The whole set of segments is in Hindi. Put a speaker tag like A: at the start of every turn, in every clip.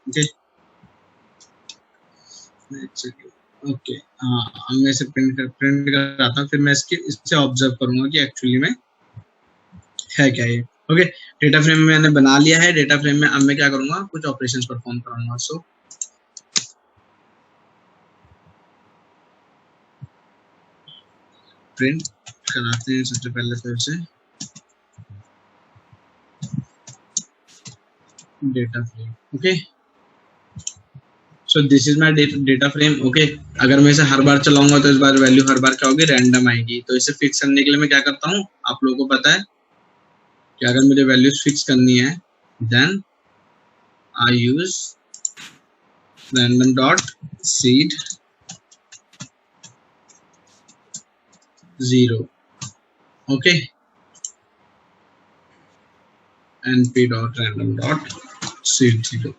A: ओके ओके, हाँ अब मैं इसे प्रिंट कराता हूँ, फिर मैं इससे ऑब्जर्व करूंगा कि एक्चुअली में है क्या ये। ओके, डेटा फ्रेम मैंने बना लिया है। डेटा फ्रेम में अब मैं क्या करूंगा, कुछ ऑपरेशंस परफॉर्म करूंगा। सो प्रिंट कराते हैं सबसे पहले तो इसे data frame. Okay, so this is my data frame. Okay, अगर मैं इसे हर बार चलाऊंगा तो इस बार वैल्यू हर बार क्या होगी, रैंडम आएगी। तो इसे फिक्स करने के लिए मैं क्या करता हूँ, आप लोगों को पता है कि अगर मुझे वैल्यूज फिक्स करनी है then I use random dot seed 0, okay, np dot random dot seed 0।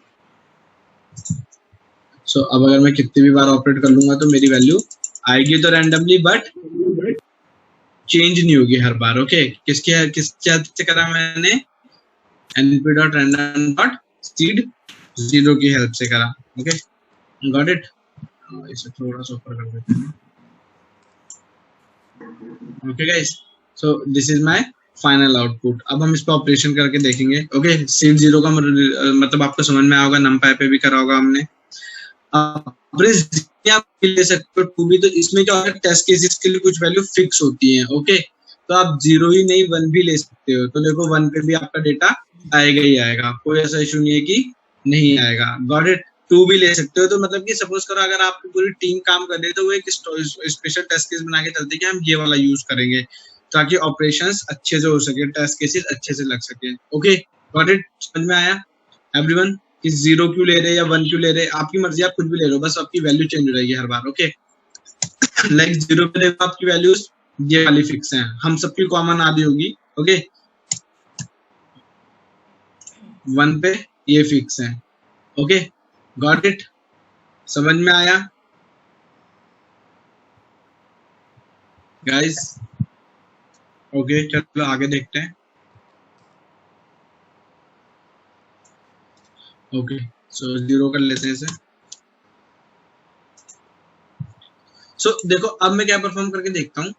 A: So अब अगर मैं कितनी भी बार ऑपरेट कर लूंगा तो मेरी वैल्यू आएगी तो रैंडमली, बट चेंज नहीं होगी हर बार। ओके, किसके करा मैंने, np dot random dot seed 0 की हेल्प से करा। Okay, got it. इसे थोड़ा सा ऊपर कर देते हैं। Okay guys, so this is my final output. अब हम इस पर ऑपरेशन करके देखेंगे। ओके, सीड 0 का मतलब आपको समझ में आएगा, नमपाई पे भी करा होगा हमने। आप ले सकते हो 2 भी, तो इसमें क्या होगा, टेस्ट केसेस के लिए कुछ वैल्यू फिक्स होती है। ओके, तो आप 0 ही नहीं 1 भी ले सकते हो। तो देखो 1 पे भी आपका डेटा आएगा ही आएगा, कोई ऐसा इशू नहीं है कि नहीं आएगा। Got it. 2 भी ले सकते हो, तो मतलब कि सपोज करो अगर आपकी पूरी टीम काम कर रही है तो वो एक स्पेशल टेस्ट केस बना के चलते हैं कि हम ये वाला यूज करेंगे ताकि ऑपरेशंस अच्छे से हो सके, टेस्ट केसेस अच्छे से लग सके। ओके, गॉट इट, समझ में आया एवरीवन कि 0 क्यों ले रहे हैं या 1 क्यों ले रहे हैं, आपकी मर्जी, आप कुछ भी ले रहे हो, बस आपकी वैल्यू चेंज हो जाएगी हर बार। ओके, लाइक 0 पे देखो आपकी वैल्यूज ये वाली फिक्स हैं, हम सबकी कॉमन आदि होगी। ओके, 1 पे ये फिक्स है। ओके, गॉट इट, समझ में आया गाइस? ओके, चलो आगे देखते हैं। ओके, सो 0 कर लेते हैं इसे। सो देखो अब मैं क्या परफॉर्म करके देखता हूँ।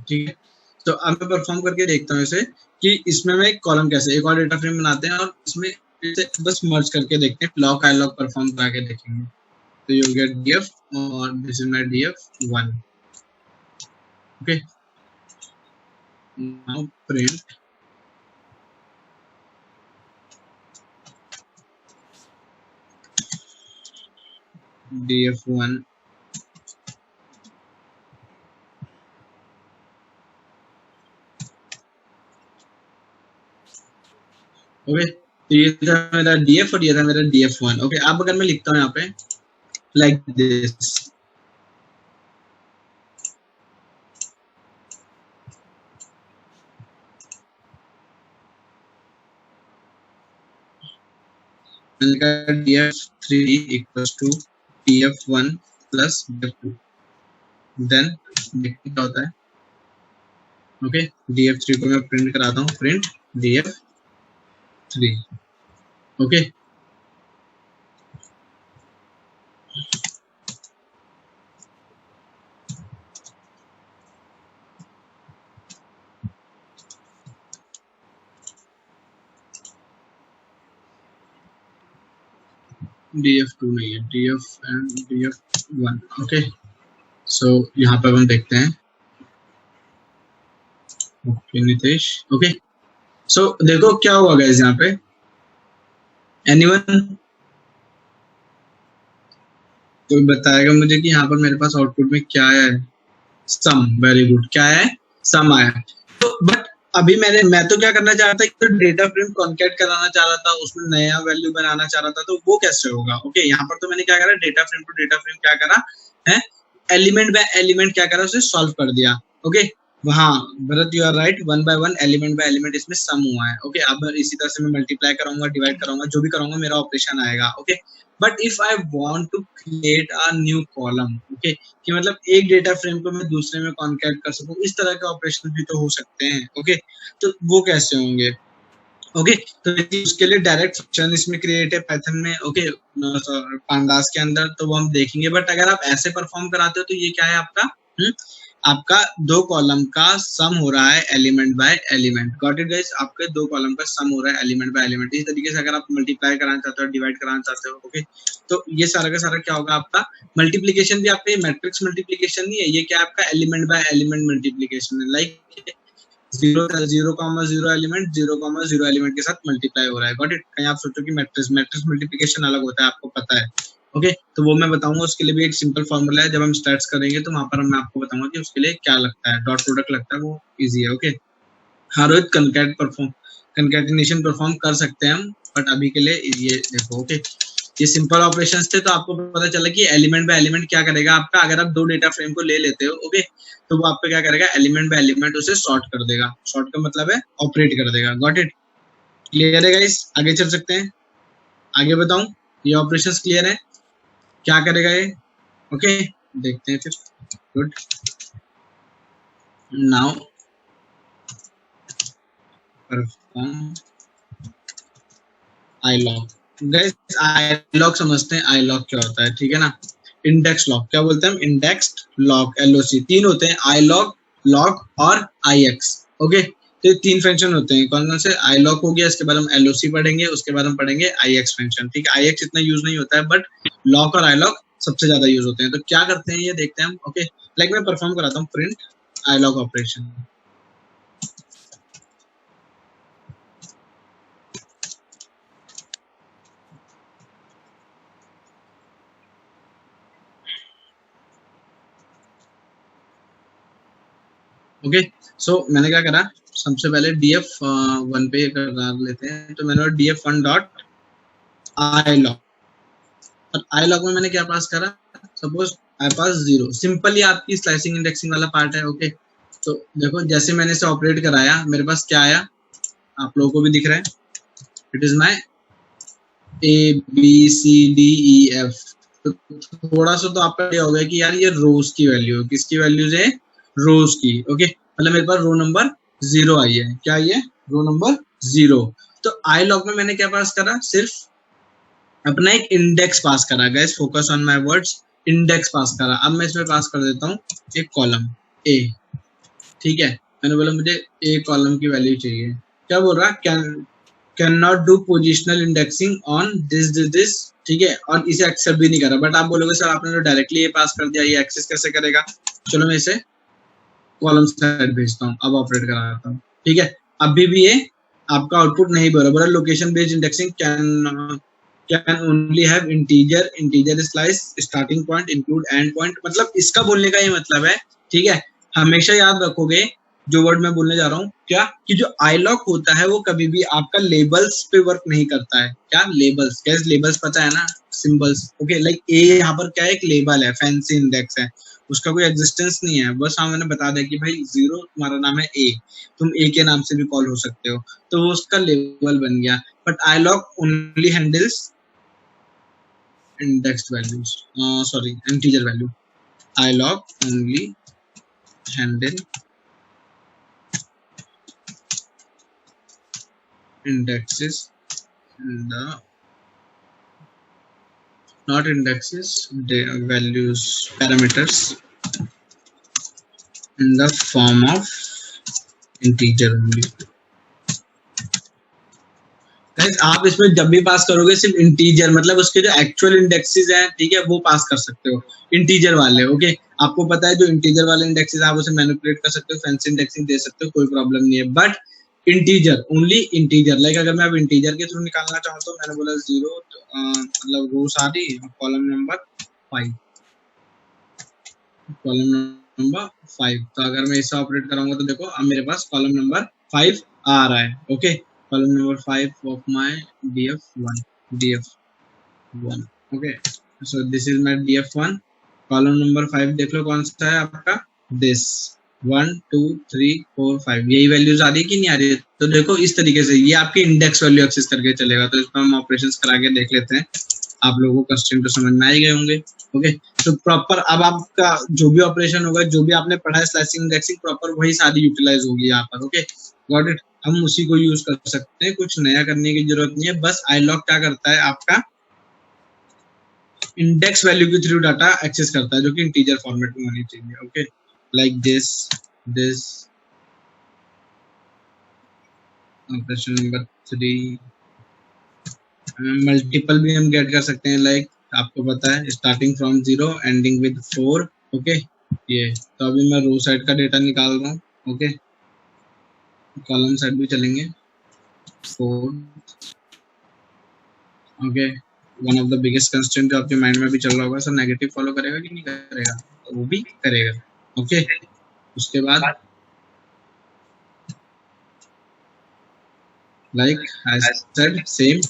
A: ठीक है, तो अब मैं परफॉर्म करके देखता हूँ इसे कि इसमें मैं एक कॉलम कैसे, एक और डेटा फ्रेम बनाते हैं और इसमें इसे बस मर्ज करके देखते हैं, लॉक आई लॉक परफॉर्म करा के देखेंगे। तो यू गेट df और this is my df1। Okay, now print df1 okay, तो ये था मेरा df और ये था मेरा df1। ओके, अब अगर मैं लिखता हूँ यहाँ पे like this, df3 equals to df1 plus df2, then देखते क्या होता है। ओके, df3 को मैं प्रिंट कराता हूँ, प्रिंट df3। ओके, df2 नहीं है, df एंड df1। ओके, सो यहाँ पर हम देखते हैं। ओके नितेश, ओके, सो देखो क्या हुआ गाइस यहाँ पे, एनीवन कोई बताएगा मुझे कि यहाँ पर मेरे पास आउटपुट में क्या है? सम, वेरी गुड, क्या है, सम आया। तो बट अभी मैं तो क्या करना चाह रहा था, तो डेटा फ्रेम कॉन्कैट कराना चाह रहा था, उसमें नया वैल्यू बनाना चाह रहा था, तो वो कैसे होगा? ओके, यहाँ पर तो मैंने क्या करा, data frame to data frame क्या करा है, एलिमेंट बाय एलिमेंट क्या करा, उसे सॉल्व कर दिया। ओके, हाँ भरत यू आर राइट, 1 बाय 1 एलिमेंट बाय एलिमेंट इसमें सम हुआ है। ओके, अब इसी तरह से मैं मल्टीप्लाई कराऊंगा, डिवाइड कराऊंगा, जो भी कराऊंगा मेरा ऑपरेशन आएगा। Okay, but if I want to create a new column, okay, कि मतलब एक डेटा फ्रेम को मैं दूसरे में कॉन्कैट कर सकूं, इस तरह के ऑपरेशन भी तो हो सकते हैं। ओके, तो वो कैसे होंगे? ओके। तो उसके लिए डायरेक्ट फंक्शन इसमें क्रिएट है पाइथन में, ओके, पांडास के अंदर, तो वो हम देखेंगे। बट अगर आप ऐसे परफॉर्म कराते हो तो ये क्या है आपका, आपका दो कॉलम का सम हो रहा है element by element. Got it guys? आपके दो कॉलम का सम हो रहा है एलिमेंट बाय एलिमेंट। इस तरीके से अगर आप मल्टीप्लाई कराना चाहते हो, डिवाइड कराना चाहते हो, ओके, तो ये सारा का सारा क्या होगा आपका मल्टीप्लीकेशन भी आपका मैट्रिक्स मल्टीप्लीकेशन नहीं है, ये क्या आपका एलिमेंट बाय एलिमेंट मल्टीप्लीकेशन है। Like zero zero comma zero element, zero comma zero element के साथ मल्टीप्लाई हो रहा है। Got it? कहीं आप सोचो कि मैट्रिक्स मैट्रिक्स मल्टीप्लिकेशन अलग होता है, आपको पता है, ओके, तो वो मैं बताऊंगा। उसके लिए भी एक सिंपल फॉर्मूला है, जब हम स्टार्ट करेंगे तो वहां पर मैं आपको बताऊंगा कि उसके लिए क्या लगता है, डॉट प्रोडक्ट लगता है, वो इजी है, ओके। हाँ रोहित, कंकैटिनेशन परफॉर्म कर सकते हैं हम, बट अभी के लिए ये देखो, ओके, ये सिंपल ऑपरेशंस थे, तो आपको पता चला कि एलिमेंट बाय एलिमेंट क्या करेगा आपका। अगर आप दो डेटा फ्रेम को ले लेते हो, ओके, तो वो आपका क्या करेगा, एलिमेंट बाय एलिमेंट उसे सॉर्ट कर देगा। सॉर्ट का मतलब है ऑपरेट कर देगा। Got it? क्लियर है गाइस? आगे चल सकते हैं, आगे बताऊं? ये ऑपरेशंस क्लियर है? क्या करेगा ये? ओके, देखते हैं फिर। Good, now perform I log. Guys I log समझते हैं, आई लॉग क्या होता है, ठीक है ना। इंडेक्स लॉग क्या बोलते हैं हम? Indexed log, LOC. तीन होते हैं, आई लॉग, लॉग और आई एक्स, ओके। तो ये तीन फंक्शन होते हैं। कौन कौन से? आई लॉग हो गया, इसके बाद हम एलओसी पढ़ेंगे, उसके बाद हम पढ़ेंगे आई एक्स फंक्शन, ठीक है। आई एक्स इतना यूज नहीं होता है, बट लॉग और आई लॉग सबसे ज्यादा यूज होते हैं। तो क्या करते हैं ये देखते हैं हम, ओके। लाइक मैं परफॉर्म कराता हूँ print iloc operation. Okay, so मैंने क्या करा, सबसे पहले df वन पे कर लेते हैं। तो मैंने df one dot iloc, और आई लॉग में मैंने क्या पास करा, suppose I pass zero. Simple ही आपकी स्लाइसिंग इंडेक्सिंग वाला पार्ट है, ओके। तो देखो जैसे मैंने इसे ऑपरेट कराया, मेरे पास क्या आया, आप लोगों को भी दिख रहा है, it is my A B C D E F. तो थोड़ा सा तो आपका ये हो गया कि यार ये रोज की वैल्यू है, किसकी वैल्यूज है, रोज की, ओके। मतलब मेरे पास रो नंबर जीरो आई है, क्या आई है, रो नंबर जीरो। तो आई लॉग में मैंने क्या पास करा, सिर्फ अपना एक इंडेक्स पास करा। Guys focus on my words, index pass करा। अब मैं इसमें पास कर देता हूँ एक कॉलम ए, ठीक है। मैंने बोला मुझे ए कॉलम की वैल्यू चाहिए। क्या बोल रहा, can not do positional indexing on this, ठीक है। और इसे एक्सेप्ट भी नहीं करा। बट आप बोलोगे सर आपने तो डायरेक्टली ये पास कर दिया, ये एक्सेस कैसे करेगा? चलो मैं इसे कॉलम साइड भेजता हूँ, अब ऑपरेट कराता हूँ, ठीक है। अभी भी ये आपका आउटपुट नहीं बराबर है। Location based indexing can only have integer, integer slice, starting point, include and point. मतलब इसका बोलने का ये मतलब है, ठीक है। हमेशा याद रखोगे जो वर्ड मैं बोलने जा रहा हूँ, क्या कि जो आई लॉग होता है वो कभी भी आपका लेबल्स पे वर्क नहीं करता है। क्या लेबल्स? कैसे लेबल्स? पता है ना, सिंबल्स, ओके। लाइक ए यहाँ पर क्या है, एक लेबल है, फैंसी इंडेक्स है, उसका कोई एग्जिस्टेंस नहीं है। बस हाँ मैंने बता दिया कि भाई जीरो तुम्हारा नाम है ए, तुम ए के नाम से भी कॉल हो सकते हो, तो वो उसका लेबल बन गया। But I log only handles indexed values, sorry, integer value. ilog only handle indexes in the, not indexes, the values, parameters in the form of integer only. Guys आप इसमें जब भी पास करोगे सिर्फ इंटीजर, मतलब उसके जो एक्चुअल इंडेक्सेस हैं, ठीक है, वो पास कर सकते हो, इंटीजर वाले, ओके। आपको पता है जो इंटीजर वाले इंडेक्सेस आप उसे मैनिपुलेट कर सकते हो, फैंसी इंडेक्सिंग दे सकते हो, कोई प्रॉब्लम नहीं है। But integer, only integer. Like अगर मैं अब इंटीजर के थ्रू निकालना चाहूँ तो मैंने बोला जीरो, मतलब रो सारी, कॉलम नंबर 5, कॉलम नंबर 5। तो अगर मैं इसे ऑपरेट कराऊंगा तो देखो अब मेरे पास कॉलम नंबर 5 आ रहा है, okay. column number 5 of my df1, okay, so this is my df1, column number 5 देख लो कौन सा है आपका, this 1 2 3 4 5, यही वैल्यूज आ रही है कि नहीं आ रही है? तो देखो इस तरीके से ये आपके इंडेक्स वैल्यू एक्सेस करके चलेगा। तो इसमें हम ऑपरेशंस करा के देख लेते हैं, आप लोगों को कंस्ट्रेंट तो समझ में आ ही गए होंगे, ओके। तो प्रॉपर अब आपका जो भी ऑपरेशन होगा, जो भी आपने पढ़ा है स्लाइसिंग इंडेक्सिंग, प्रॉपर वही सारी यूटिलाइज होगी यहाँ पर, ओके। Got it? हम उसी को यूज कर सकते हैं, कुछ नया करने की जरूरत नहीं है। बस iLog क्या करता है, आपका इंडेक्स वैल्यू के थ्रू डाटा एक्सेस करता है, जो कि इंटीजर फॉर्मेट में होनी चाहिए। Okay, like this operation number 3। Multiple भी हम गेट कर सकते हैं, लाइक आपको पता है starting from 0 ending with 4। Okay, ये तो अभी मैं रो साइड का डेटा निकाल रहा हूँ। ओके, कॉलम साइड भी चलेंगे 4। Okay, one of the biggest constraint जो आपके माइंड में भी चल रहा होगा, सर नेगेटिव फॉलो करेगा कि नहीं करेगा, तो वो भी करेगा। ओके, उसके बाद like I said same,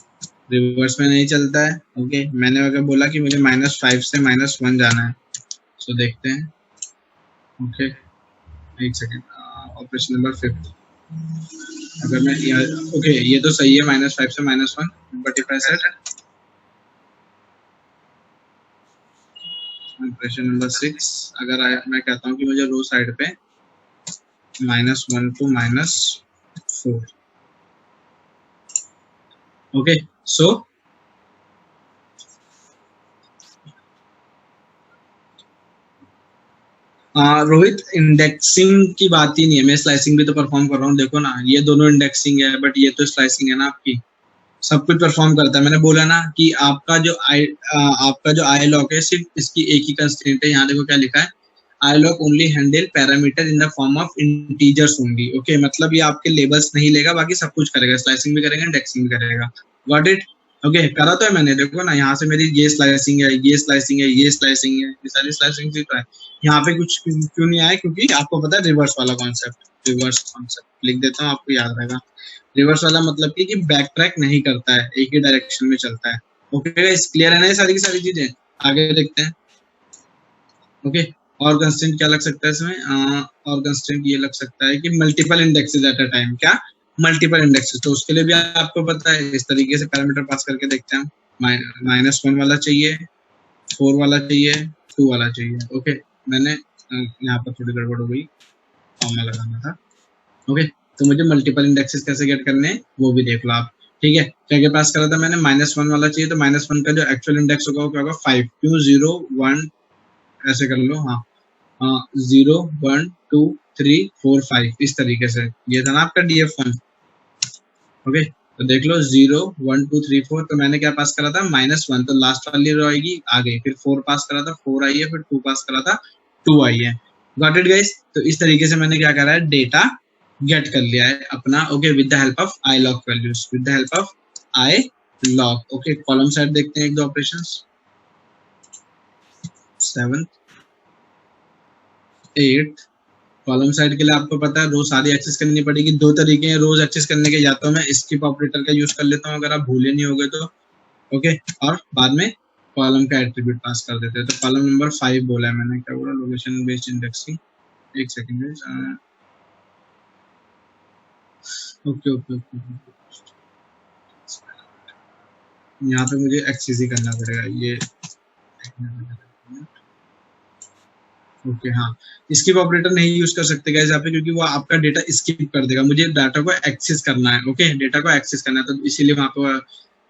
A: reverse में नहीं चलता है। ओके, मैंने अगर बोला कि मुझे -5 से -1 जाना है, तो देखते हैं। ओके, एक सेकेंड, ऑपरेशन नंबर 5। अगर मैं ओके, ये तो सही है -5 से -1, but if I said operation number 6, अगर मैं कहता हूँ कि मुझे रो साइड पे -1 to -4। Okay, so Rohit, indexing की बात ही नहीं है, मैं स्लाइसिंग भी तो परफॉर्म कर रहा हूँ। देखो ना, ये दोनों इंडेक्सिंग है, बट ये तो स्लाइसिंग है ना आपकी। सब कुछ परफॉर्म करता है। मैंने बोला ना कि आपका जो आई लॉक है, सिर्फ इसकी एक ही कंस्ट्रेंट है। यहाँ देखो क्या लिखा है, iloc only handle parameter in the form of integers only. Okay, मतलब ये आपके लेबल्स नहीं लेगा, बाकी सब कुछ करेगा, स्लाइसिंग भी करेगा, इंडेक्सिंग भी करेगा। Got it? ओके, करा तो है मैंने। देखो ना, यहाँ से मेरी ये स्लाइसिंग है, ये स्लाइसिंग है, ये स्लाइसिंग है, ये सारी स्लाइसिंग तो है। यहाँ पे कुछ क्यों नहीं आया, क्योंकि आपको पता है रिवर्स वाला कॉन्सेप्ट। रिवर्स कॉन्सेप्ट लिख देता हूँ, आपको याद रहेगा। रिवर्स वाला मतलब कि बैक ट्रैक नहीं करता है, एक ही डायरेक्शन में चलता है। ओके गाइस, क्लियर है ना ये सारी की सारी चीजें? आगे देखते हैं। ओके, और कंस्ट्रेंट क्या लग सकता है इसमें? और कंस्ट्रेंट ये लग सकता है कि multiple indexes at a time. क्या? Multiple indexes. तो उसके लिए भी आपको पता है, इस तरीके से पैरामीटर पास करके देखते हैं। -1 वाला चाहिए, 4 वाला चाहिए, 2 वाला चाहिए। ओके, मैंने यहाँ पर थोड़ी गड़बड़ हो गई, कॉमा लगाना था। ओके, तो मुझे मल्टीपल इंडेक्सेस कैसे गेट करने हैं वो भी देख लो आप। ठीक है, क्या क्या पास करा था मैंने? -1 वाला चाहिए, तो -1 का जो एक्चुअल इंडेक्स होगा वो क्या होगा? 5। क्यों? 0 1 ऐसे कर लो। हाँ, 0 1 2 3 4 5, इस तरीके से। ये था ना आपका DF1। ओके, तो देख लो 0 1 2 3 4, तो मैंने क्या पास करा था? -1, तो लास्ट वाली रो आएगी आ गई। फिर 4 पास करा था, 4 आई है। फिर 2 पास करा था, 2 आई है। Got it guys? तो इस तरीके से मैंने क्या करा है, डेटा गेट कर लिया है अपना। Okay, with the help of I lock values, with the help of I lock. Okay, column side देखते हैं एक दो ऑपरेशंस। 7 8 कॉलम साइड के लिए आपको पता है रो सारी एक्सेस करनी पड़ेगी। दो तरीके हैं रोज एक्सेस करने के, या तो मैं स्किप ऑपरेटर का यूज कर लेता हूँ अगर आप भूले नहीं होगे तो। ओके, और बाद में कॉलम का एट्रीब्यूट पास कर देते हैं। तो कॉलम नंबर 5 बोला है मैंने, क्या बोला? Location based indexing. एक सेकंड। ओके ओके ओके, यहाँ पे मुझे एक्सेस ही करना पड़ेगा ये। ओके, हाँ, स्किप ऑपरेटर नहीं यूज कर सकते गाइस यहाँ पे, क्योंकि वो आपका डेटा स्किप कर देगा। मुझे डाटा को एक्सेस करना है। ओके, डेटा को एक्सेस करना है, तो इसीलिए वहां पे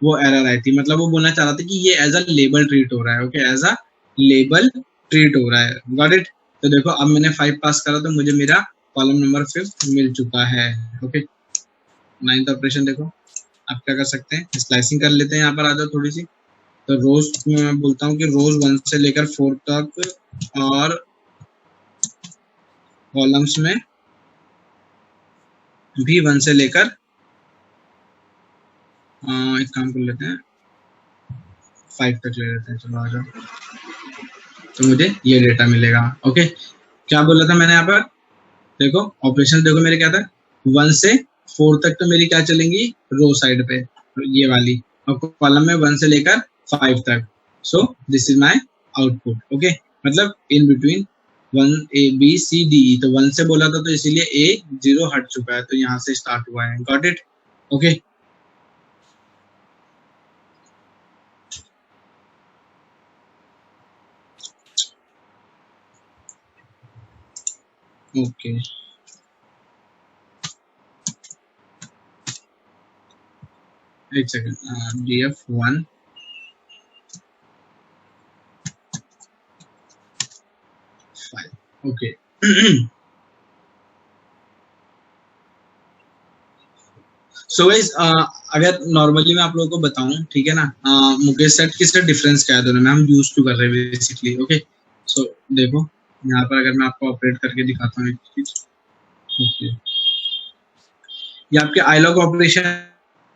A: वो एरर आई थी। मतलब वो बोलना चाह रहा था कि ये एज अ लेबल ट्रीट हो रहा है। Okay, as a label treat हो रहा है। Got it? तो देखो, अब मैंने 5 पास करा, तो मुझे मेरा कॉलम नंबर 5 मिल चुका है। ओके, 9th ऑपरेशन देखो, आप क्या कर सकते हैं, स्लाइसिंग कर लेते हैं। यहाँ पर आ जाओ थोड़ी सी। तो रोज में मैं बोलता हूँ कि रोज 1 से लेकर 4 तक, और कॉलम्स में भी 1 से लेकर एक काम कर लेते हैं, 5 तक ले लेते हैं। चलो आ जाओ, तो मुझे ये डेटा मिलेगा। ओके, क्या बोला था मैंने यहाँ पर? देखो ऑपरेशन देखो मेरे क्या था, 1 से 4 तक तो मेरी क्या चलेंगी, रो साइड पे, ये वाली। और कॉलम में 1 से लेकर 5 तक। So this is my output. Okay, मतलब in between 1 A B C D E, तो 1 से बोला था, तो इसीलिए A 0 हट चुका है, तो यहाँ से स्टार्ट हुआ है। Got it? ओके, ओके, एक second, df1 file, okay. So guys, अगर नॉर्मली मैं आप लोगों को बताऊं, ठीक है ना, मुकेश सेट किसका डिफरेंस क्या है दोनों में, हम यूज टू कर रहे हैं बेसिकली, ओके। सो देखो यहाँ पर अगर मैं आपको ऑपरेट करके दिखाता हूँ एक चीज, ओके, ये आपके आईलॉग ऑपरेशन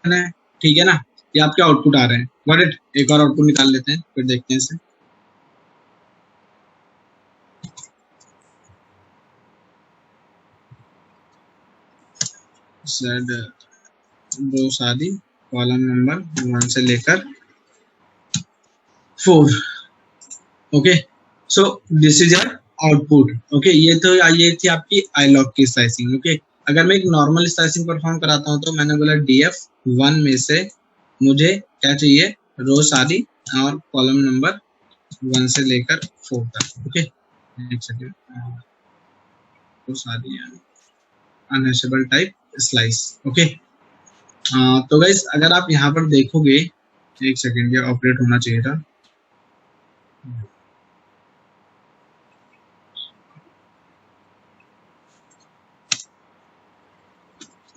A: है, ठीक है ना, ये आपके आउटपुट आ रहे हैं, गॉट इट। एक और आउटपुट निकाल लेते हैं, फिर देखते हैं इसे। सेड दो शादी, कॉलम नंबर 1 से लेकर 4, okay. So this is your output, okay. ये थी आपकी आईलॉग की स्लाइसिंग, ओके। अगर मैं एक नॉर्मल स्लाइसिंग परफॉर्म कराता हूँ तो मैंने बोला df1 में से मुझे क्या चाहिए, रो सारी और कॉलम नंबर 1 से लेकर 4 तक, ओके। एक सेकेंड, रो सारी अनहैशेबल टाइप स्लाइस, ओके। तो गाइस अगर आप यहाँ पर देखोगे, एक सेकेंड, ये ऑपरेट होना चाहिए था,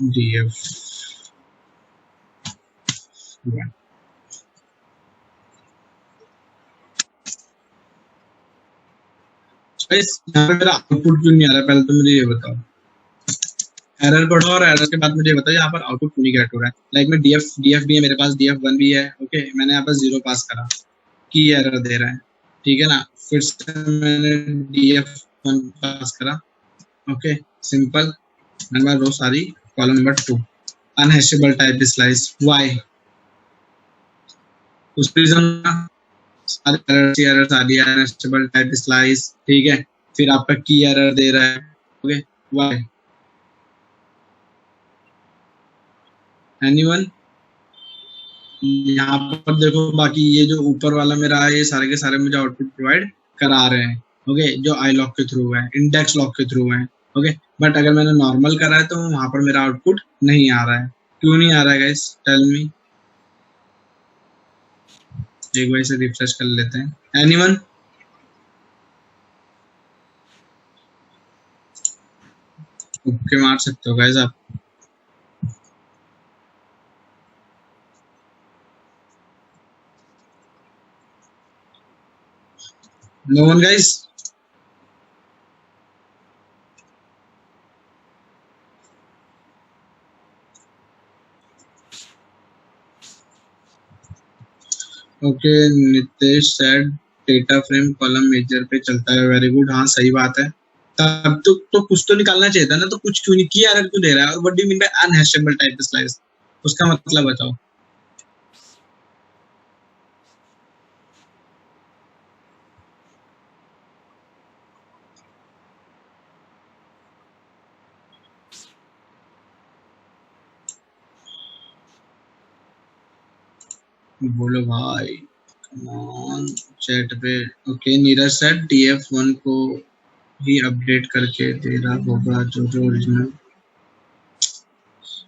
A: df1। गाइस यहाँ पे मेरा आउटपुट क्यों नहीं आ रहा, पहले तो मुझे ये बताओ। एरर पढ़ो और एरर के बाद मुझे बताओ यहाँ पर आउटपुट क्यों नहीं गेट हो रहा है। लाइक मैं डीएफ भी है मेरे पास, df1 भी है, ओके। मैंने यहाँ पर 0 पास करा, की एरर दे रहा है, ठीक है ना। फिर से मैंने df1 पास करा, ओके, सिंपल नंबर रो सारी, column number 2, unhashable type slice, why, उस रीजन सारी एरर आ रही है, अनहैशेबल टाइप स्लाइस, ठीक है। फिर आपका की एरर दे रहा है, ओके, व्हाई, एनीवन। यहाँ पर देखो, बाकी ये जो ऊपर वाला मेरा है, ये सारे के सारे मुझे आउटपुट प्रोवाइड करा रहे हैं, ओके, जो आई लॉक के थ्रू है, इंडेक्स लॉक के थ्रू है, ओके। बट अगर मैंने नॉर्मल करा है तो वहां पर मेरा आउटपुट नहीं आ रहा है। क्यों नहीं आ रहा है गाइस, टेल मी। एक बार इसे रिफ्रेश कर लेते हैं, एनीवन। ओके मार सकते हो गाइस आप। No one guys. Okay, Nitesh said data frame column major पे चलता है, वेरी गुड, हाँ सही बात है। तब तो कुछ तो निकालना चाहिए था ना, तो कुछ क्यों नहीं किया, एरर क्यों दे रहा है। और what do you mean by unhashable type slice, उसका मतलब बताओ। बोलो भाई, कम ऑन चैट पे। ओके, नीरज सेड df1 को ही अपडेट करके दे रहा होगा जो ओरिजिनल।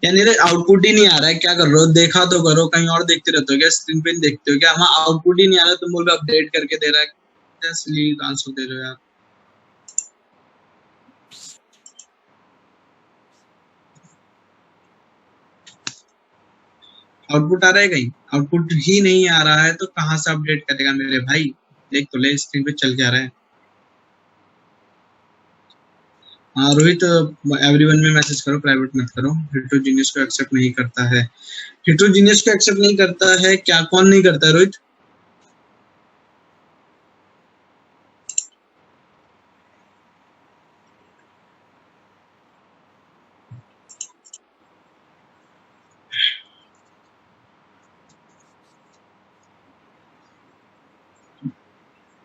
A: यार नीरज, आउटपुट ही नहीं आ रहा है, क्या कर रहे हो, देखा तो करो, कहीं और देखते रहते हो क्या, स्क्रीन पे देखते हो क्या, हमारा आउटपुट ही नहीं आ रहा, तुम बोल रहे अपडेट करके दे रहा है, क्या सिली आंसर दे रहे हो यार। आउटपुट आ रहा है कहीं, आउटपुट ही नहीं आ रहा है तो कहाँ से अपडेट करेगा मेरे भाई। देख तो ले, स्क्रीन पे चल क्या रहा है। हाँ रोहित, एवरीवन में मैसेज करो, प्राइवेट मत करो। हिट्रोजीनियस को एक्सेप्ट नहीं करता है, हिट्रोजीनियस को एक्सेप्ट नहीं करता है क्या, कौन नहीं करता है रोहित।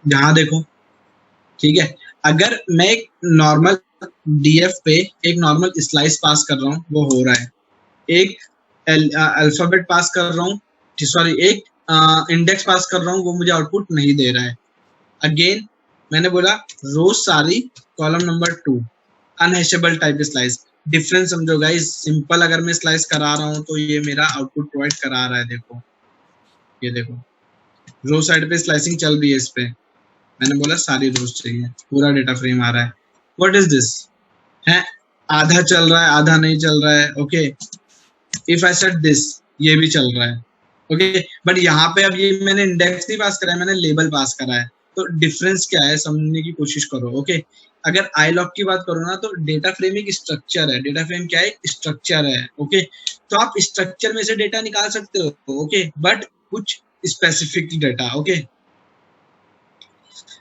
A: यहाँ देखो, ठीक है, अगर मैं एक नॉर्मल डीएफ पे एक नॉर्मल स्लाइस पास कर रहा हूँ, वो हो रहा है। एक अल्फाबेट पास कर रहा हूँ, सॉरी, एक इंडेक्स पास कर रहा हूँ, वो मुझे आउटपुट नहीं दे रहा है। अगेन मैंने बोला रो सारी, column number 2, unhashable type slice, difference समझो गाइस, सिंपल अगर मैं स्लाइस करा रहा हूँ तो ये मेरा आउटपुट प्रोवाइड करा रहा है। देखो ये देखो, रो साइड पे स्लाइसिंग चल रही है इस पे, मैंने बोला सारी रोज चाहिए, पूरा डेटा फ्रेम आ रहा है। व्हाट इज दिस है, आधा चल रहा है आधा नहीं चल रहा है। Okay, if I set this, ये भी चल रहा है। ओके, बट यहाँ पे अब ये मैंने इंडेक्स नहीं पास करा है, मैंने लेबल पास करा है। तो डिफरेंस क्या है समझने की कोशिश करो। ओके, अगर आई लॉग की बात करो ना, तो डेटा फ्रेम एक स्ट्रक्चर है। डेटा फ्रेम क्या है, स्ट्रक्चर है। ओके, तो आप स्ट्रक्चर में से डेटा निकाल सकते हो। ओके, बट कुछ स्पेसिफिक डेटा। ओके,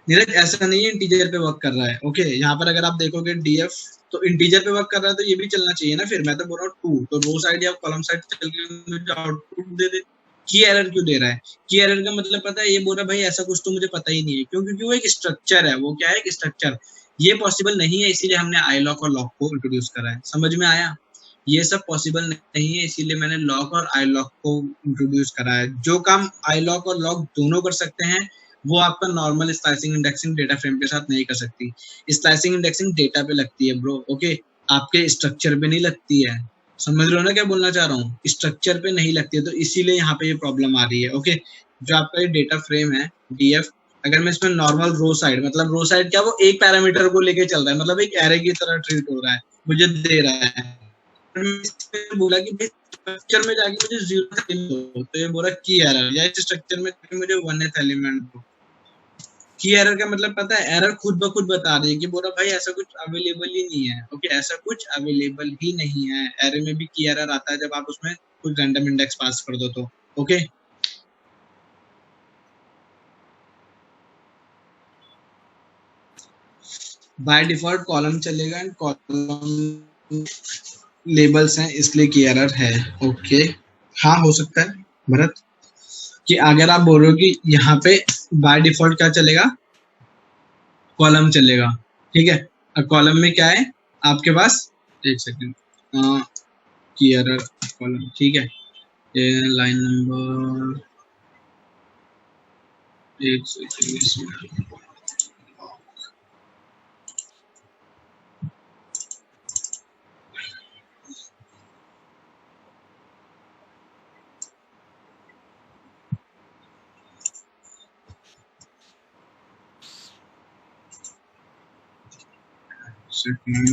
A: नीरज ऐसा नहीं है इंटीजर पे वर्क कर रहा है। ओके, यहाँ पर अगर आप देखोगे डीएफ, तो इंटीजर पे वर्क कर रहा है तो ये भी चलना चाहिए ना। फिर मैं तो बोल रहा हूँ 2, तो रो साइड या कॉलम साइड चल के मुझे आउटपुट दे दे। की एरर क्यों दे रहा है? की एरर का मतलब पता है, ये बोल रहा है भाई ऐसा कुछ तो मुझे पता ही नहीं है। क्यों? क्योंकि वो एक स्ट्रक्चर है। वो क्या है, एक स्ट्रक्चर। ये पॉसिबल नहीं है, इसीलिए हमने आई लॉक और लॉक को इंट्रोड्यूस करा है। समझ में आया? ये सब पॉसिबल नहीं है, इसीलिए मैंने लॉक और आई लॉक को इंट्रोड्यूस करा है। जो काम आई लॉक और लॉक दोनों कर सकते हैं, वो आपका normal slicing indexing data frame के साथ नहीं कर सकती। स्लाइसिंग इंडेक्सिंग डेटा पे लगती है ब्रो। ओके, आपके स्ट्रक्चर पे नहीं लगती है। समझ रहे हो ना क्या बोलना चाह रहा हूँ? स्ट्रक्चर पे नहीं लगती है, तो इसीलिए यहाँ पे ये प्रॉब्लम आ रही है। ओके, जो आपका ये डेटा फ्रेम है डीएफ, अगर मैं इसमें नॉर्मल रो साइड, मतलब रो साइड क्या, वो एक पैरामीटर को लेके चल रहा है, मतलब एक एरे की तरह ट्रीट हो रहा है, मुझे दे रहा है। बोला कि भाई स्ट्रक्चर में जाके मुझे जीरो दो, तो ये बोला की एरर, या इस स्ट्रक्चर में मुझे 1th एलिमेंट दो। की एरर का मतलब पता है, एरर खुद ब खुद बता रही है कि बोला भाई ऐसा कुछ अवेलेबल ही नहीं है। ओके, ऐसा कुछ अवेलेबल ही नहीं है। एरे में भी की एरर आता है जब आप उसमें कुछ रैंडम इंडेक्स पास कर दो तो। ओके, बाय डिफॉल्ट कॉलम चलेगा एंड कॉलम लेबल्स हैं, इसलिए की एरर है। ओके, हाँ हो सकता है भरत, कि अगर आप बोल रहे हो कि यहाँ पे बाय डिफॉल्ट क्या चलेगा, कॉलम चलेगा। ठीक है, अब कॉलम में क्या है आपके पास, एक सेकंड, की एरर कॉलम। ठीक है, ये लाइन नंबर, एक सेकंड इसमें,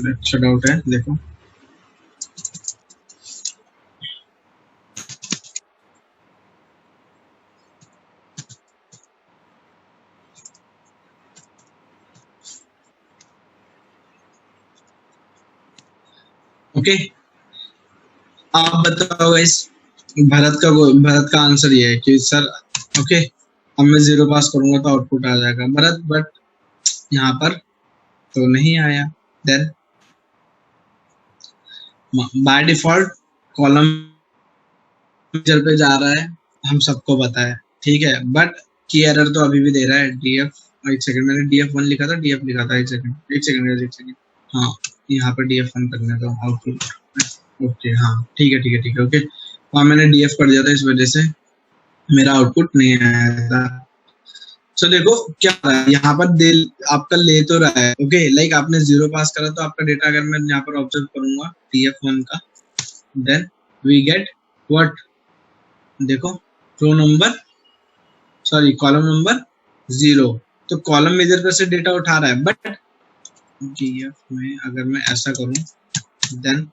A: अच्छा डाउट है, देखो ओके, आप बताओ इस भरत का आंसर ये है कि सर ओके, अब मैं 0 पास करूंगा तो आउटपुट आ जाएगा भरत, बट यहाँ पर तो नहीं आया। देन बाय डिफॉल्ट कॉलम पे जा रहा है, हम सबको पता है। ठीक है, बट की एरर तो अभी भी दे रहा है डीएफ। एक सेकंड, मैंने DF1 लिखा था, DF लिखा था, एक सेकंड एक सेकंड एक सेकंड, हाँ यहाँ पर DF1 करने दो आउटपुट। ओके हाँ ठीक है ठीक है ठीक है। ओके, वहाँ मैंने DF कर दिया था, इस वजह से मेरा आउटपुट नहीं आया था। सो देखो क्या यहाँ पर दे, आपका ले तो रहा है। ओके, लाइक आपने 0 पास करा तो आपका डेटा अगर मैं यहाँ पर ऑब्जर्व करूंगा DF1 का, देन वी गेट व्हाट, देखो row number, sorry column number 0, तो कॉलम मेजर पर से डेटा उठा रहा है। बट डीएफ में अगर मैं ऐसा करूं, देन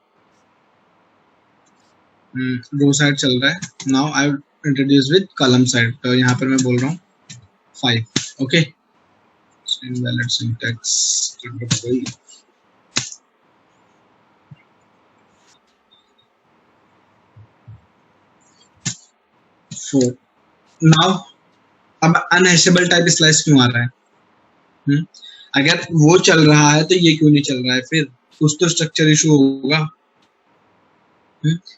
A: रो साइड चल रहा है। Now I introduce with column side, तो यहाँ पर मैं बोल रहा हूँ 5। Okay, invalid syntax 4। नाउ अब अनहैशेबल टाइप स्लाइस क्यों आ रहा है? अगर वो चल रहा है तो ये क्यों नहीं चल रहा है? फिर कुछ तो स्ट्रक्चर इशू होगा।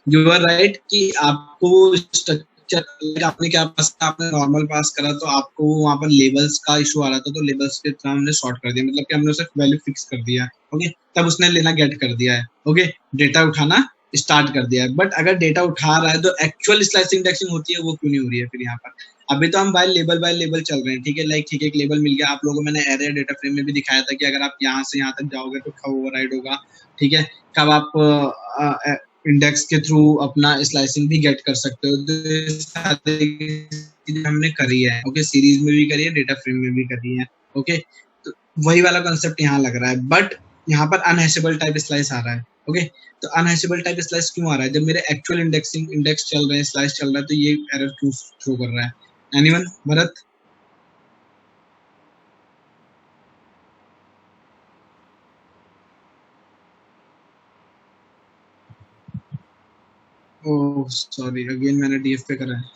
A: यू आर राइट कि आपको स्ट्रक्चर, आपने क्या पास, आपने नॉर्मल पास करा तो आपको वहां पर लेबल्स का इशू आ रहा था, तो लेबल्स के थ्रू हमने सॉर्ट कर दिया, मतलब कि हमने उसे वैल्यू फिक्स कर दिया। ओके, तब उसने लेना गेट कर दिया है। ओके, डेटा उठाना स्टार्ट कर दिया है, बट अगर डेटा उठा रहा है तो एक्चुअल स्लाइसिंग इंडेक्सिंग होती है वो क्यों नहीं हो रही है फिर यहाँ पर? अभी तो हम बाय लेबल चल रहे हैं, ठीक है, लाइक ठीक है, एक लेबल मिल गया आप लोगों को, मैंने एरे डेटा फ्रेम में भी दिखाया था कि अगर आप यहाँ से यहाँ तक जाओगे तो कब ओवरराइड होगा, ठीक है, कब आप इंडेक्स के थ्रू अपना स्लाइसिंग भी गेट कर सकते हो। तो ये सारी चीजें हमने करी है, ओके, सीरीज में भी करी है, डेटा फ्रेम में भी करी है, ओके। तो वही वाला कंसेप्ट यहाँ लग रहा है, बट यहाँ पर अनहैशेबल टाइप स्लाइस आ रहा है, ओके। तो अनहैशेबल टाइप स्लाइस क्यों आ रहा है? जब मेरे एक्चुअल इंडेक्स चल रहे हैं, स्लाइस चल रहा है, तो ये एरर क्यों थ्रो कर रहा है? Anyone? Bharat? Oh sorry, again मैंने डीएफ पे करा है।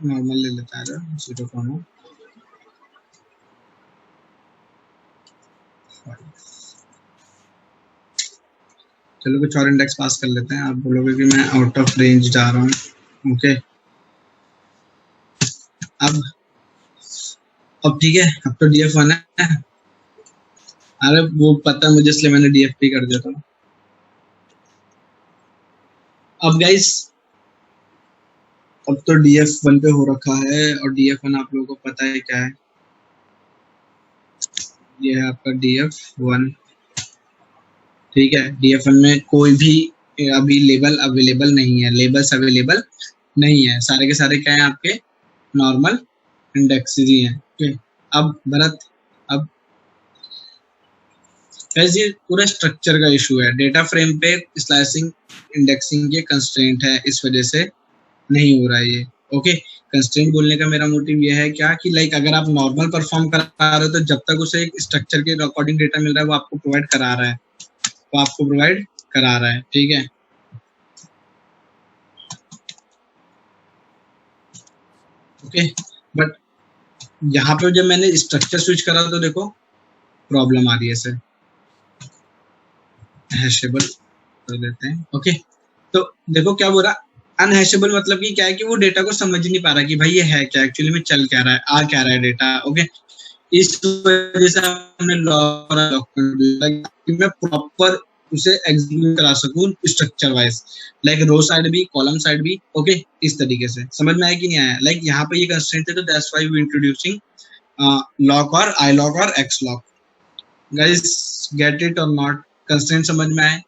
A: नॉर्मल ले लेता है 0.5। चलो कुछ और इंडेक्स पास कर लेते हैं, आप बोलोगे कि मैं आउट ऑफ रेंज जा रहा हूँ, ओके। अब ठीक है, अब तो डीएफ 1 है। अरे वो पता है मुझे, इसलिए मैंने डीएफ पे कर दिया था। अब गाइस, अब तो डीएफ 1 पे हो रखा है, और डीएफ 1 आप लोगों को पता है क्या है? ये है आपका डीएफ 1, ठीक है। डीएफ 1 में कोई भी अभी लेबल अवेलेबल नहीं है, लेबल्स अवेलेबल नहीं है, सारे के सारे क्या है आपके? नॉर्मल इंडेक्सेस ही हैं, ओके। अब भरत, अब वैसे ये पूरा स्ट्रक्चर का इशू है, डेटा फ्रेम पे स्लाइसिंग इंडेक्सिंग के कंस्ट्रेंट है, इस वजह से नहीं हो रहा है ये, ओके। कंस्ट्रेंट बोलने का मेरा मोटिव ये है क्या कि लाइक अगर आप नॉर्मल परफॉर्म करा रहे हो तो जब तक उसे एक स्ट्रक्चर के अकॉर्डिंग डेटा मिल रहा है वो आपको प्रोवाइड करा रहा है, वो आपको प्रोवाइड करा रहा है, ठीक है। ओके, बट यहाँ पे जब मैंने स्ट्रक्चर स्विच करा तो देखो प्रॉब्लम आ रही है, इसे हैशेबल कर देते हैं, ओके। तो देखो क्या बोल रहा, अनहैशेबल मतलब कि क्या है कि वो डेटा को समझ नहीं पा रहा कि भाई ये है क्या, एक्चुअली में चल क्या रहा है, आ क्या रहा है डेटा, ओके। इस वजह से हमने लॉक कर दिया कि मैं प्रॉपर उसे एग्जीक्यूट करा सकूं स्ट्रक्चर वाइज, लाइक रो साइड भी, कॉलम साइड भी, ओके। इस तरीके से समझ में आया कि नहीं आया? लाइक यहाँ पे ये कंस्ट्रेंट है, तो that's why we introducing loc और आई लॉक और x loc. Guys get it और नॉट? कंस्ट्रेंट समझ में आए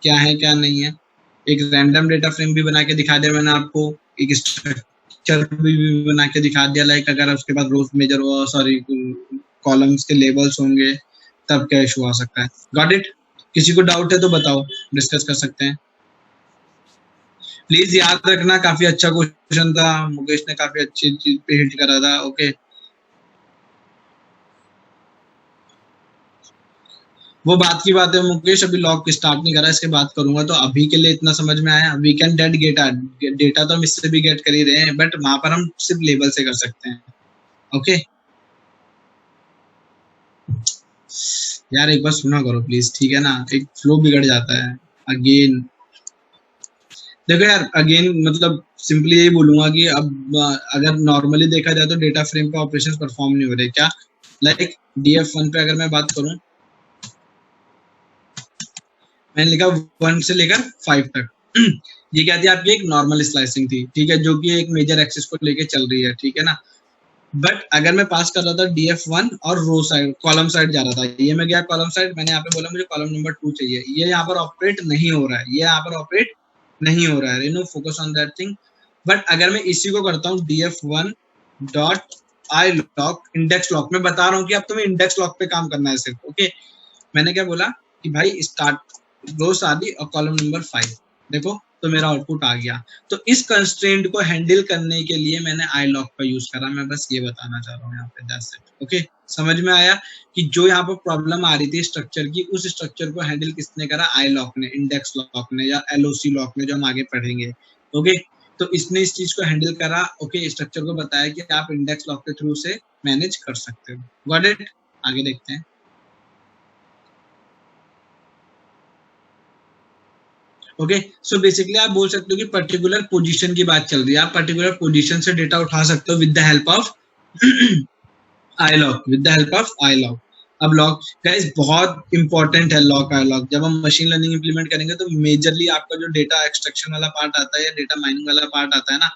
A: क्या है क्या नहीं है? एक रैंडम डेटा फ्रेम भी बना के दिखा दिया मैंने आपको, एक स्ट्रक्चर भी बना के दिखा दिया, लाइक अगर उसके बाद रोज मेजर हो, सॉरी कॉलम्स के लेबल्स होंगे तब क्या इशू आ सकता है। Got it? किसी को डाउट है तो बताओ, डिस्कस कर सकते हैं। प्लीज याद रखना, काफी अच्छा क्वेश्चन था, मुकेश ने काफी अच्छी चीज पे हिट करा था, ओके। वो बात की बात है मुकेश, अभी लॉक स्टार्ट नहीं करा, इसके बात करूंगा, तो अभी के लिए इतना समझ में आया। We can date data, data तो हम इससे भी गेट कर ही रहे हैं, बट वहां पर हम सिर्फ लेबल से कर सकते हैं, ओके। यार एक बार सुना करो प्लीज, ठीक है ना, एक फ्लो बिगड़ जाता है अगेन। देखो यार, अगेन मतलब सिंपली यही बोलूंगा कि अब अगर नॉर्मली देखा जाए तो डेटा फ्रेम पे ऑपरेशंस परफॉर्म नहीं हो रहे क्या? लाइक डीएफ 1 पे अगर मैं बात करूं, मैंने लिखा 1 से लेकर 5 तक। ये क्या थी आपकी? एक नॉर्मल स्लाइसिंग थी, ठीक है, जो कि एक मेजर एक्सिस को लेके चल रही है, ठीक है ना। बट अगर मैं पास कर रहा था DF1 और रो साइड, कॉलम साइड जा रहा था, ये मैं गया कॉलम साइड, मैंने यहाँ पे बोला मुझे कॉलम नंबर 2 चाहिए, ये यहाँ पर ऑपरेट नहीं हो रहा है, ये यहाँ पर ऑपरेट नहीं हो रहा है, you know, focus on that thing. But अगर मैं इसी को करता हूँ DF1 dot I lock, index lock, मैं बता रहा हूँ कि अब तुम्हें इंडेक्स लॉक पे काम करना है सिर्फ, ओके। मैंने क्या बोला कि भाई स्टार्ट रो शादी और कॉलम नंबर 5, देखो तो मेरा आउटपुट आ गया। तो इस कंस्ट्रेंट को हैंडल करने के लिए मैंने आई लॉक का यूज करा, मैं बस ये बताना चाह रहा हूँ यहाँ पे, दैट्स इट, ओके। समझ में आया कि जो यहाँ पर प्रॉब्लम आ रही थी स्ट्रक्चर की, उस स्ट्रक्चर को हैंडल किसने करा? आई लॉक ने, इंडेक्स लॉक ने, या एलओसी लॉक ने, जो हम आगे पढ़ेंगे, ओके। तो इसने इस चीज को हैंडल करा, ओके, स्ट्रक्चर को बताया कि आप इंडेक्स लॉक के थ्रू से मैनेज कर सकते हो। Got it? आगे देखते हैं। ओके, सो बेसिकली आप बोल सकते हो कि पर्टिकुलर पोजीशन की बात चल रही है, आप पर्टिकुलर पोजीशन से डेटा उठा सकते हो with the help of iLog, with the help of iLog। अब लॉग गाइस बहुत इंपॉर्टेंट है, लॉग iLog। जब हम मशीन लर्निंग इंप्लीमेंट करेंगे तो मेजरली आपका जो डेटा एक्सट्रैक्शन वाला पार्ट आता है या डेटा माइनिंग वाला पार्ट आता है ना,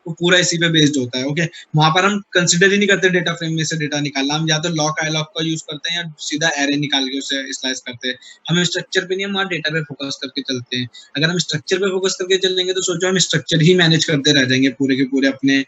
A: वो पूरा इसी पे बेस्ड होता है। ओके, वहां पर हम कंसिडर ही नहीं करते डेटा फ्रेम में से डेटा निकालना, हम या तो लॉक आई लॉक का यूज करते हैं या सीधा एरे निकाल के उसे स्लाइस करते हैं। हम स्ट्रक्चर पे नहीं, हम वहाँ डेटा पे फोकस करके चलते हैं। अगर हम स्ट्रक्चर पे फोकस करके चलेंगे तो सोचो हम स्ट्रक्चर ही मैनेज करते रह जाएंगे पूरे के पूरे अपने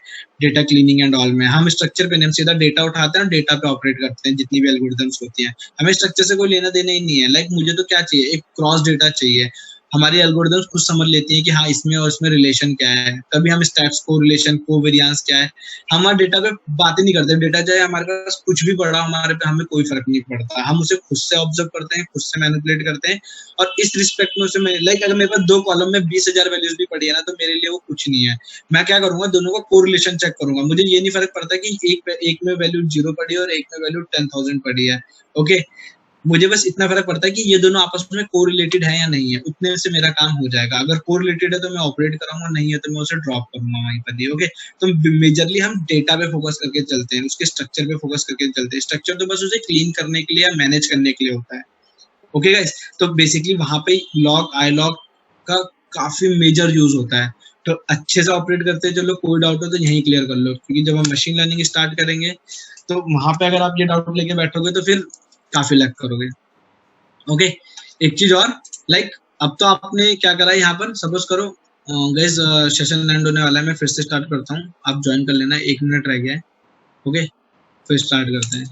A: डेटा क्लीनिंग एंड ऑल में। हम स्ट्रक्चर पे नहीं, हम सीधा डेटा उठाते हैं और डेटा पे ऑपरेट करते हैं, जितनी भी एल्गोरिथम्स होती हैं। हमें स्ट्रक्चर से कोई लेना देना ही नहीं है। लाइक मुझे तो क्या चाहिए, एक क्रॉस डेटा चाहिए। हमारी एल्गोरिथम्स खुद समझ लेती है कि हाँ इसमें और इसमें रिलेशन क्या है। कभी हम स्टैट्स को रिलेशन को वेरिएंस क्या है, हमारे डेटा पे बात ही नहीं करते। डेटा चाहे हमारे पास कुछ भी पड़ा हमारे पे, हमें कोई फर्क नहीं पड़ता। हम उसे खुद से ऑब्जर्व करते हैं, खुद से मैनिपुलेट करते हैं। और इस रिस्पेक्ट में उसे लाइक अगर मेरे पास 2 कॉलम में 20,000 वैल्यूज भी पड़ी है ना, तो मेरे लिए वो कुछ नहीं है। मैं क्या करूंगा, दोनों का कोरिलेशन चेक करूंगा। मुझे ये नहीं फर्क पड़ता कि एक में वैल्यू 0 पड़ी है और एक में वैल्यू 10,000 पड़ी है। ओके, मुझे बस इतना फर्क पड़ता है कि ये दोनों आपस में कोरिलेटेड है या नहीं है, उतने से मेरा काम हो जाएगा। अगर कोरिलेटेड है तो मैं ऑपरेट कराऊंगा, नहीं है तो मैं उसे ड्रॉप करूंगा वहीं पर ही। ओके, तो मेजरली हम डेटा पे फोकस करके चलते हैं, उसके स्ट्रक्चर पे फोकस करके चलते हैं। स्ट्रक्चर तो बस उसे क्लीन करने के लिए या मैनेज करने के लिए होता है। ओके गाइस, तो बेसिकली वहां पे लॉग आई लॉग का काफी मेजर यूज होता है। तो अच्छे से ऑपरेट करते चलो, कोई डाउट हो तो यहीं क्लियर कर लो, क्योंकि जब हम मशीन लर्निंग स्टार्ट करेंगे तो वहां पे अगर आप ये डाउट लेके बैठोगे तो फिर काफी लैग करोगे। ओके, एक चीज और, लाइक अब तो आपने क्या करा है यहाँ पर, सपोज करो गाइस सेशन एंड होने वाला है, मैं फिर से स्टार्ट करता हूँ, आप ज्वाइन कर लेना, 1 मिनट रह गया है। ओके, फिर स्टार्ट करते हैं।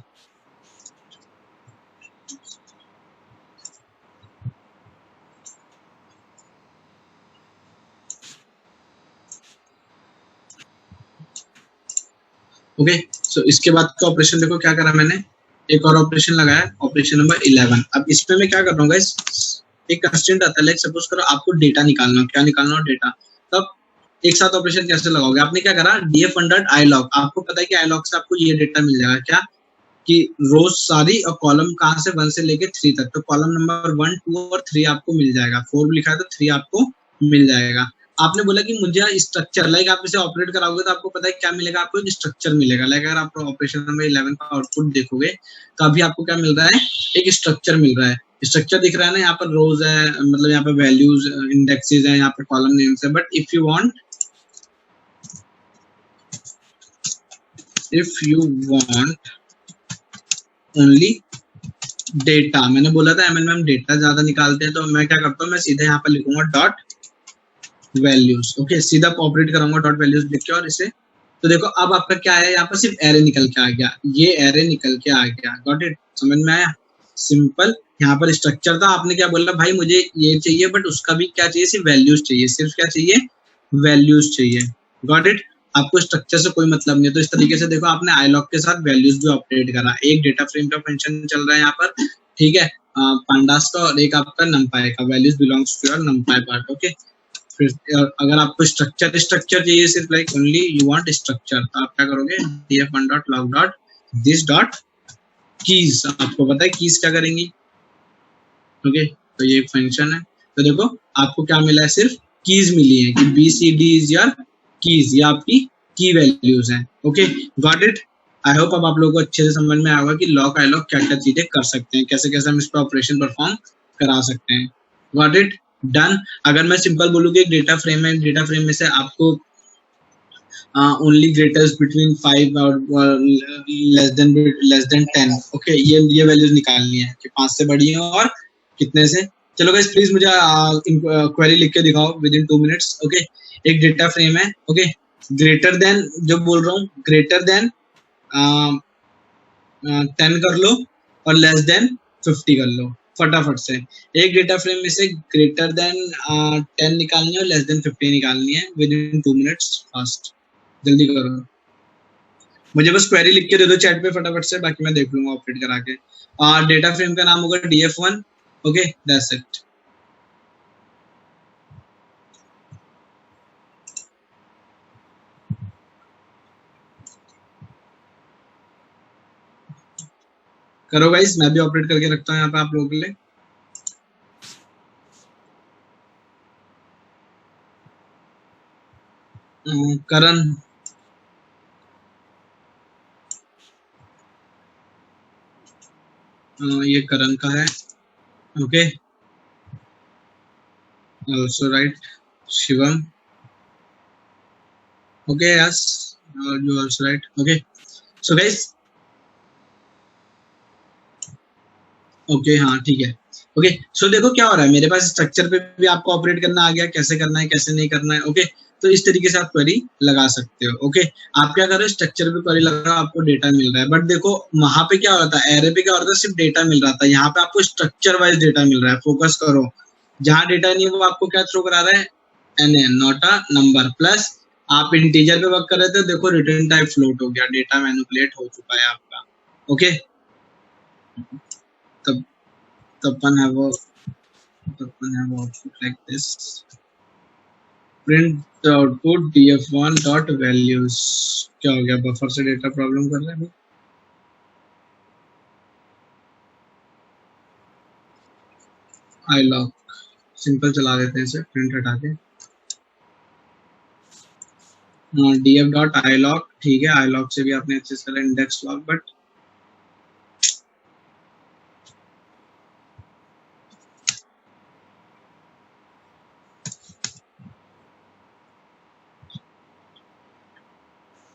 A: ओके, सो इसके बाद का ऑपरेशन देखो क्या करा मैंने, एक और ऑपरेशन लगाया, ऑपरेशन नंबर 11। अब इसमें मैं क्या कर रहा हूँ गाइस, एक कंस्ट्रेंट आता है, लाइक सपोज करो आपको डेटा निकालना, क्या निकालना हो डेटा, तब एक साथ ऑपरेशन कैसे लगाओगे। आपने क्या करा, df1.ilog, आपको पता है कि ilog से आपको ये डेटा मिल जाएगा क्या, कि रोज सारी और कॉलम कहाँ से 1 से लेके 3 तक, तो कॉलम नंबर 1, 2 और 3 आपको मिल जाएगा। 4 लिखा है तो 3 आपको मिल जाएगा। आपने बोला कि मुझे स्ट्रक्चर, लाइक आप इसे ऑपरेट कराओगे तो आपको पता है क्या मिलेगा, आपको एक स्ट्रक्चर मिलेगा। लाइक अगर आप ऑपरेशन नंबर 11 का आउटपुट देखोगे तो अभी आपको क्या मिल रहा है, एक स्ट्रक्चर मिल रहा है। स्ट्रक्चर दिख रहा है ना, यहाँ पर रोज है, मतलब यहाँ पे वैल्यूज इंडेक्सेस है, यहाँ पे कॉलम नेम्स है। But if you want only data, मैंने बोला था एमएल में हम डेटा ज्यादा निकालते हैं, तो मैं क्या करता हूँ, मैं सीधे यहाँ पर लिखूंगा डॉट वैल्यूज। ओके, सीधा ऑपरेट कराऊंगा डॉट वैल्यूज लिख के, और इसे तो देखो अब आपका क्या है, यहाँ पर सिर्फ एरे निकल के आ गया, ये एरे निकल के आ गया। गॉट इट, समझ में आया, सिंपल। यहाँ पर स्ट्रक्चर था, आपने क्या बोला, भाई मुझे ये चाहिए बट उसका भी क्या चाहिए, सिर्फ वैल्यूज चाहिए, सिर्फ क्या चाहिए, वैल्यूज चाहिए। गॉट इट, आपको स्ट्रक्चर से कोई मतलब नहीं है। तो इस तरीके से देखो आपने iLog के साथ वैल्यूज भी ऑपरेट करा, एक डेटा फ्रेम का फंक्शन चल रहा है यहाँ पर, ठीक है, पांडास का, और एक आपका नंपाई का, values belongs to your NumPy part. Okay, फिर अगर आपको स्ट्रक्चर चाहिए, सिर्फ like only you want structure, तो आप क्या करोगे, df1.log.this कीज, आपको पता है कीज क्या करेंगी। ओके, तो ये एक फंक्शन है। तो देखो आपको क्या मिला है, सिर्फ कीज मिली है कि BCD इज योर कीज, ये आपकी की वैल्यूज हैं। Okay, got it. I hope अब आप लोगों को अच्छे से समझ में आएगा कि लॉग आई लॉग क्या क्या चीजें कर सकते हैं, कैसे कैसे हम इस पर ऑपरेशन परफॉर्म करा सकते हैं। Got it, done. अगर मैं सिंपल बोलूँ कि एक डेटा फ्रेम है, डेटा फ्रेम में से आपको ओनली ग्रेटेस्ट बिटवीन 5 और लेस देन 10, ओके, ये वैल्यूज निकालनी है कि 5 से बड़ी है और कितने से। चलो गाइस प्लीज मुझे क्वेरी लिख के दिखाओ विद इन 2 मिनट्स। ओके, एक डेटा फ्रेम है, ओके, ग्रेटर देन, जो बोल रहा हूँ ग्रेटर देन 10 कर लो और लेस देन 50 कर लो फटाफट से। एक डेटा फ्रेम में से ग्रेटर देन 10 निकालनी है और लेस देन 50 निकालनी है विद इन 2 मिनट्स, फास्ट, जल्दी करो। मुझे बस क्वेरी लिख के दे दो चैट पे फटाफट से, बाकी मैं देख लूंगा ऑपरेट करा के। डेटा फ्रेम का नाम होगा df1। Okay, that's it. करो गाइस, मैं भी ऑपरेट करके रखता हूँ यहाँ पे आप लोगों के लिए। करण, ये करण का है, okay, also right, Shivam, okay, yes, you also right, okay. So guys, okay, हाँ ठीक है, ओके। सो देखो क्या हो रहा है, मेरे पास स्ट्रक्चर पे भी आपको ऑपरेट करना आ गया, कैसे करना है कैसे नहीं करना है, ओके। तो इस तरीके से आप क्वेरी लगा सकते हो, ओके। आप क्या कर रहे हो, स्ट्रक्चर पे क्वेरी लगा, आपको डेटा मिल रहा है, बट देखो वहां पे क्या हो रहा था, एरे पे क्या हो रहा था, सिर्फ डेटा मिल रहा था, यहाँ पे आपको स्ट्रक्चर वाइज डेटा मिल रहा है, फोकस करो। जहाँ डेटा नहीं है वो आपको क्या थ्रो करा रहा है, N A, not a number, plus आप इंटीजर पे वर्क कर रहे थे, देखो रिटर्न टाइप फ्लोट हो गया, डेटा मैनिपुलेट हो चुका है आपका, ओके। तब तपन है वो, तपन है वो output like this, print the output df1 dot values. क्या हो गया, बफर से डेटा प्रॉब्लम कर रहा है, आई लॉग, सिंपल चला देते हैं इसे, प्रिंट हटा के, df डॉट आई लॉग, ठीक है, आई लॉग से भी आपने एक्सेस करा इंडेक्स लॉग, बट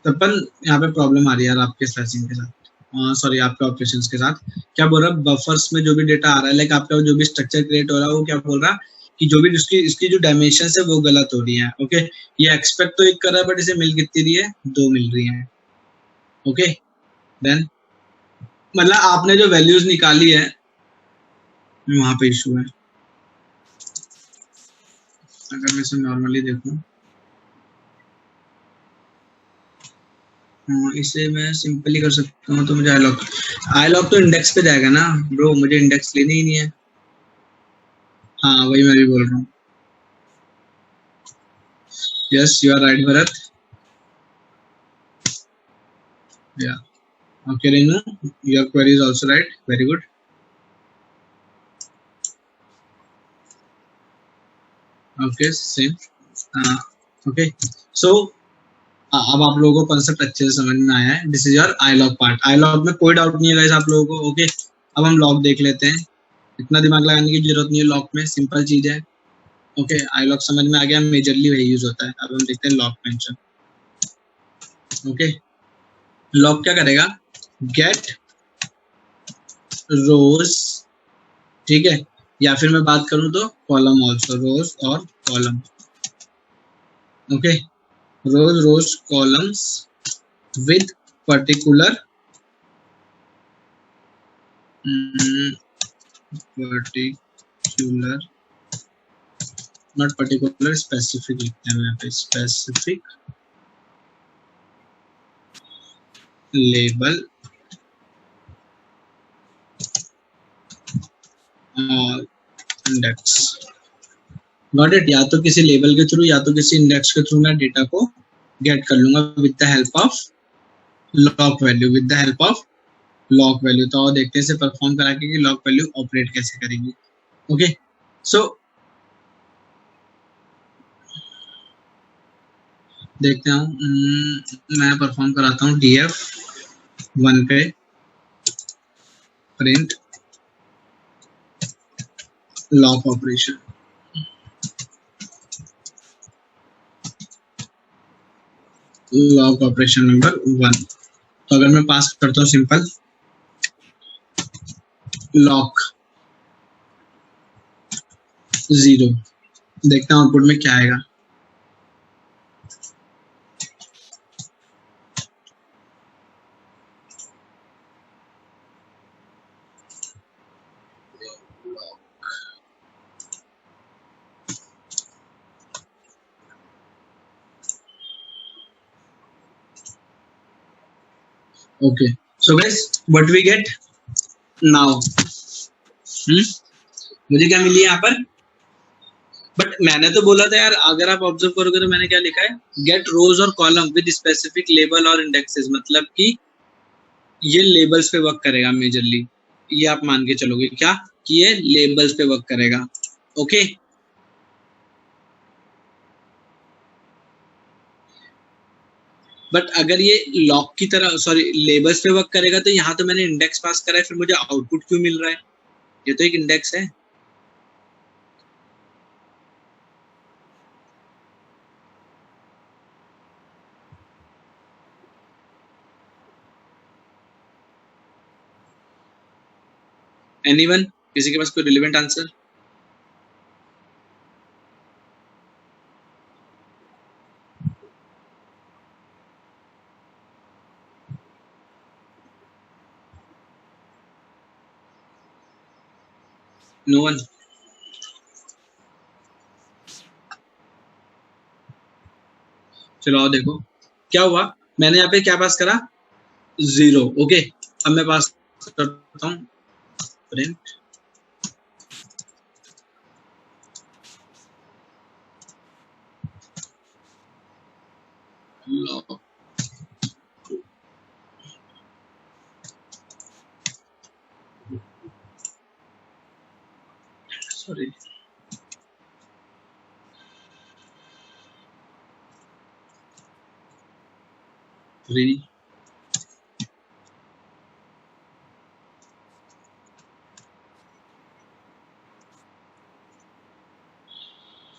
A: तपन यहाँ पे प्रॉब्लम आ रही है यार आपके स्लैशिंग के साथ, सॉरी आपके ऑपरेशंस के साथ। क्या बोल रहा है, बफर्स में जो भी डेटा आ रहा है, लाइक आपका जो भी स्ट्रक्चर क्रिएट हो रहा है, वो क्या बोल रहा है कि जो भी इसकी इसकी जो डायमेंशन है वो गलत हो रही है, ओके। ये एक्सपेक्ट तो एक कर रहा है, बट इसे मिल कितनी रही है, 2 मिल रही है, ओके। देन मतलब आपने जो वैल्यूज निकाली है वहां पे इशू है। अगर मैं इसे नॉर्मली देखूं, इसे मैं सिंपली कर सकता हूँ, तो मुझे आई लॉग तो इंडेक्स पे जाएगा ना ब्रो, मुझे इंडेक्स लेनी ही नहीं है। हाँ वही मैं भी बोल रहा हूँ, yes you are right Bharat, yeah, okay Renu, your query is also right, very good, okay same, okay. So अब आप लोगों को कॉन्सेप्ट अच्छे से समझ में आया है, this is your I log part, I log में कोई डाउट नहीं है गाइस आप लोगों को, ओके। अब हम लॉग देख लेते हैं, इतना दिमाग लगाने की जरूरत नहीं है, लॉग में सिंपल चीज है, ओके। आई लॉग समझ में आ गया, मेजरली वही यूज होता है। अब हम देखते हैं लॉग मेंशन, ओके। लॉग क्या करेगा, गेट रोज, ठीक है, या फिर मैं बात करूं तो कॉलम ऑल्सो, रोज और column, okay. Rows columns with particular particular, not particular, specific लिखते हैं यहाँ पे, स्पेसिफिक लेबल और इंडेक्स, गॉट इट। या तो किसी लेबल के थ्रू या तो किसी इंडेक्स के थ्रू मैं डेटा को गेट कर लूंगा with the help of lock value, with the help of lock value. तो और देखते हैं इसे परफॉर्म करा के कि लॉक वैल्यू ऑपरेट कैसे करेगी, ओके। सो देखते हैं, मैं परफॉर्म कराता हूँ df1 पे print lock operation, lock operation number 1। तो अगर मैं पास करता हूँ सिंपल लॉक 0, देखते हैं आउटपुट में क्या आएगा, okay. So guys what we get now, मुझे क्या मिली है यहाँ पर, बट मैंने तो बोला था यार, अगर आप ऑब्जर्व करोगे तो मैंने क्या लिखा है, गेट रोज और कॉलम विद स्पेसिफिक लेबल और इंडेक्सेस, मतलब कि ये लेबल्स पे वर्क करेगा मेजरली, ये आप मान के चलोगे क्या कि ये लेबल्स पे वर्क करेगा, ओके। बट अगर ये लॉग की तरह सॉरी लेबल्स पे वर्क करेगा तो यहाँ तो मैंने इंडेक्स पास करा है, फिर मुझे आउटपुट क्यों मिल रहा है? ये तो एक इंडेक्स है। एनीवन, किसी के पास कोई रिलेवेंट आंसर? No one. चलो आओ देखो क्या हुआ। मैंने यहाँ पे क्या पास करा? 0। ओके, अब मैं पास करता हूँ प्रिंट लॉग। सॉरी, 3।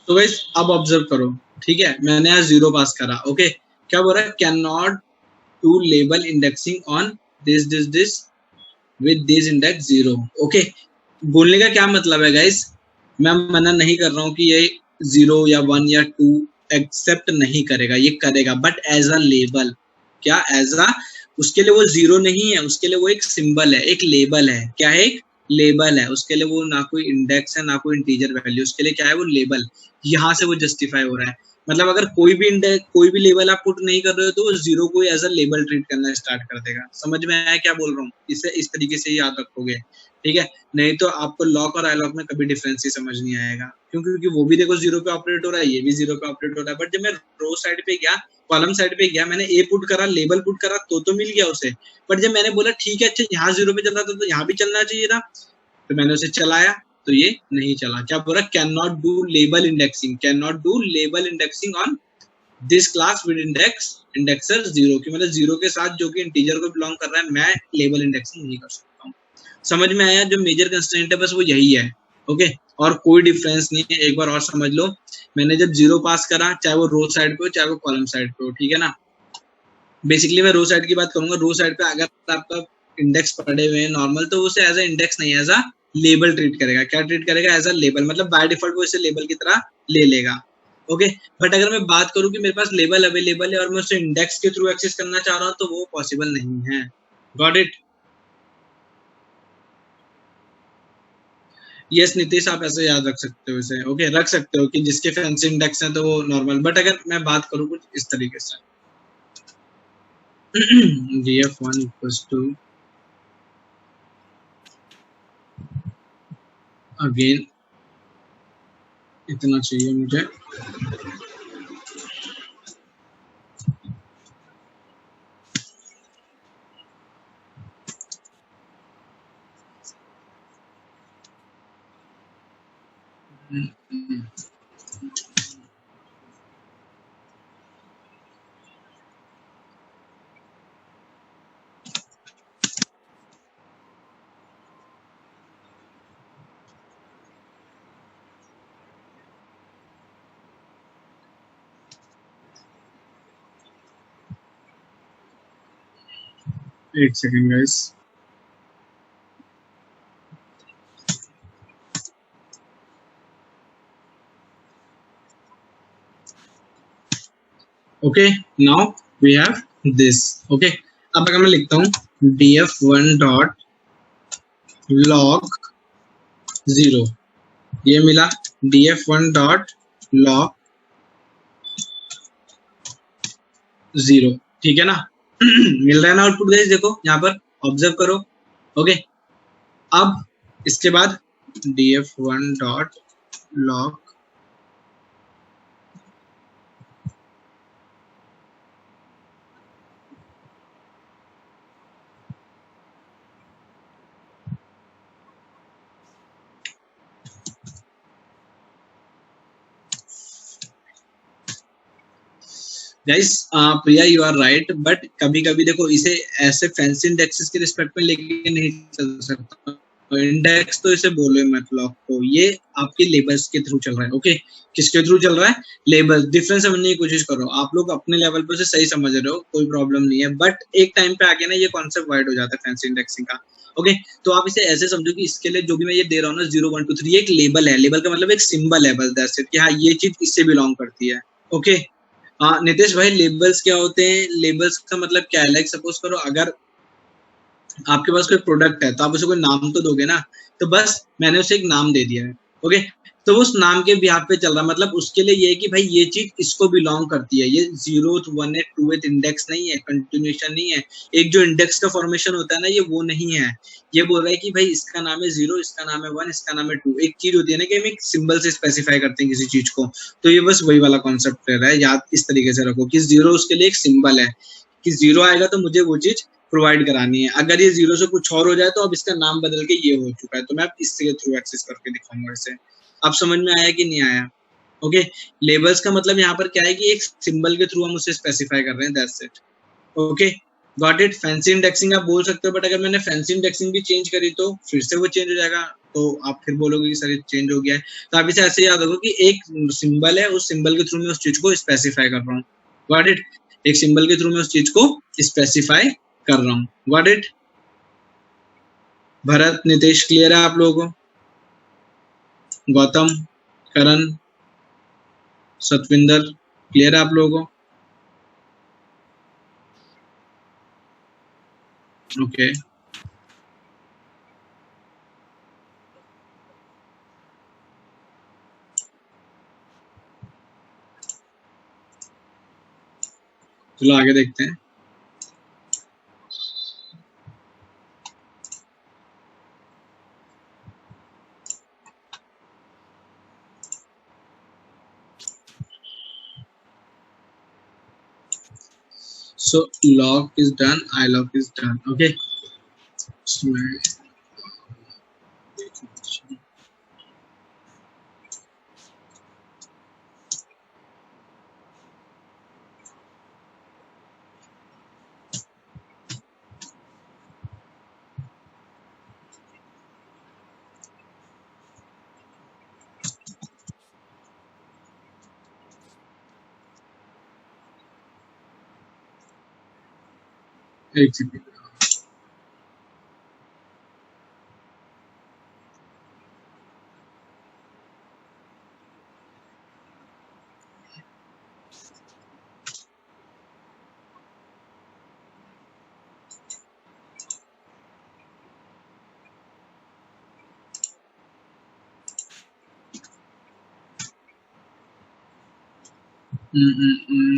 A: तो गाइस अब ऑब्जर्व करो, ठीक है, मैंने यहाँ 0 पास करा। ओके, क्या बोल रहा है? Can not do label indexing on this with this index 0। Okay, बोलने का क्या मतलब है गाइस? मैं मना नहीं कर रहा हूँ कि ये 0 या 1 या 2 एक्सेप्ट नहीं करेगा, ये करेगा, बट एज अ लेबल। क्या एज अ? उसके लिए वो 0 नहीं है, उसके लिए वो एक सिंबल है, एक लेबल है। क्या है? एक लेबल है। उसके लिए वो ना कोई इंडेक्स है ना कोई इंटीजर वैल्यू, उसके लिए क्या है? वो लेबल। यहाँ से वो जस्टिफाई हो रहा है। मतलब अगर कोई भी इंडेक्स कोई भी लेबल आप पुट नहीं कर रहे हो तो वो 0 को एज अ लेबल ट्रीट करना स्टार्ट कर देगा। समझ में आया क्या बोल रहा हूँ? इसे इस तरीके से याद रखोगे, ठीक है? नहीं तो आपको लॉक और अनलॉक में कभी डिफरेंस ही समझ नहीं आएगा। क्यों? क्योंकि वो भी देखो 0 पे ऑपरेट हो रहा है, ये भी 0 पे ऑपरेट हो रहा है। बट जब मैं रो साइड पे गया, कॉलम साइड पे गया, मैंने ए पुट करा, लेबल पुट करा, तो मिल गया उसे। बट जब मैंने बोला ठीक है अच्छा यहाँ 0 पे चल रहा था तो यहाँ भी चलना चाहिए था, तो मैंने उसे चलाया तो ये नहीं चला। क्या बोला? Can not do label indexing, can not do label indexing on this class with index indexer 0 की मतलब 0 के साथ जो कि इंटीजर को बिलोंग कर रहा है, मैं लेबल इंडेक्सिंग नहीं कर सकता हूँ। समझ में आया? जो मेजर कंस्ट्रेंट है बस वो यही है। ओके, और कोई डिफरेंस नहीं है। एक बार और समझ लो, मैंने जब 0 पास करा, चाहे वो रो साइड पे हो चाहे वो कॉलम साइड पे हो, ठीक है ना? बेसिकली मैं रो साइड की बात करूंगा। रो साइड पे अगर आपका इंडेक्स पड़े हुए हैं नॉर्मल, तो उसे एज अ इंडेक्स नहीं, एज अ लेबल ट्रीट करेगा। क्या ट्रीट करेगा? As a label. मतलब बाय डिफॉल्ट वो इसे लेबल की तरह ले लेगा। ओके, बट अगर मैं बात करूं कि मेरे पास लेबल अवेलेबल है और मैं उसे इंडेक्स के थ्रू एक्सेस करना चाह रहा हूं, तो वो पॉसिबल नहीं है। Got it? यस नीतीश, आप ऐसे याद रख सकते हो इसे। ओके, रख सकते हो कि जिसके फैंसी इंडेक्स है तो वो नॉर्मल। बट अगर मैं बात करूं कुछ इस तरीके से df1 इक्वल्स टू, अगेन इतना चाहिए मुझे। एक second guys. Okay, now we have this. Okay, अब अगर मैं लिखता हूँ df1 डॉट लॉग 0, ये मिला। df1 डॉट लॉग 0, ठीक है ना? मिल रहा है ना आउटपुट गाइस? देखो यहाँ पर ऑब्जर्व करो। ओके, अब इसके बाद df1 dot log guys Priya you are right, but कभी कभी देखो इसे ऐसे फैंसी इंडेक्सेस के रिस्पेक्ट में लेके नहीं चल सकता। इंडेक्स तो इसे बोलो मत लॉक को, ये आपके लेबल्स के थ्रू चल रहा है। ओके, किसके थ्रू चल रहा है? लेबल। डिफरेंस समझने की कोशिश करो, आप लोग अपने लेवल पे से सही समझ रहे हो, कोई प्रॉब्लम नहीं है, बट एक टाइम पे आके ना ये कॉन्सेप्ट वाइड हो जाता है फैंसी इंडेक्सिंग का। ओके, तो आप इसे ऐसे समझो कि इसके लिए जो भी मैं ये दे रहा हूँ ना 0 1 2 3 एक लेबल है। लेबल का मतलब एक सिंबल है, बस दैट्स इट, कि हाँ ये चीज इससे बिलोंग करती है। ओके, हाँ नितेश भाई, लेबल्स क्या होते हैं? लेबल्स का मतलब क्या है? लाइक सपोज करो अगर आपके पास कोई प्रोडक्ट है तो आप उसे कोई नाम तो दोगे ना, तो बस मैंने उसे एक नाम दे दिया है। ओके, तो उस नाम के बिहाफ पे चल रहा, मतलब उसके लिए ये है कि भाई ये चीज इसको बिलोंग करती है। ये 0th 1th 2th इंडेक्स नहीं है, कंटिन्यूएशन नहीं है। एक जो इंडेक्स का फॉर्मेशन होता है ना, ये वो नहीं है। ये बोल रहा है कि भाई इसका नाम है 0, इसका नाम है 1, इसका नाम है 2। एक चीज होती है ना कि हम एक सिंबल से स्पेसिफाई करते हैं किसी चीज को, तो ये बस वही वाला कॉन्सेप्ट रह रहा है। याद इस तरीके से रखो कि 0 उसके लिए एक सिंबल है, कि 0 आएगा तो मुझे वो चीज प्रोवाइड करानी है। अगर ये 0 से कुछ और हो जाए तो अब इसका नाम बदल के ये हो चुका है, तो मैं अब इसके थ्रू एक्सेस करके दिखाऊंगा इसे। अब समझ में आया कि नहीं आया? ओके, लेबल्स का मतलब यहाँ पर क्या है कि एक सिंबल के थ्रू हम उसे स्पेसिफाई कर रहे हैं, that's it. Okay, got it. Fancy indexing आप बोल सकते हो, बट अगर मैंने फैंसी इंडेक्सिंग भी चेंज करी तो फिर से वो चेंज हो जाएगा, तो आप फिर बोलोगे कि सर ये चेंज हो गया है। तो आप इसे ऐसे याद रखो कि एक सिंबल है, उस सिंबल के थ्रू मैं उस चीज को स्पेसिफाई कर रहा हूँ। गॉट इट, एक सिंबल के थ्रू मैं उस चीज को स्पेसिफाई कर रहा हूँ। Got it. Bharat, Nitesh, clear है आप लोगों को? गौतम, करण, सतविंदर, क्लियर है आप लोगों को? ओके, चलो आगे देखते हैं। So lock is done, iLock is done. Okay. एक सेकंड।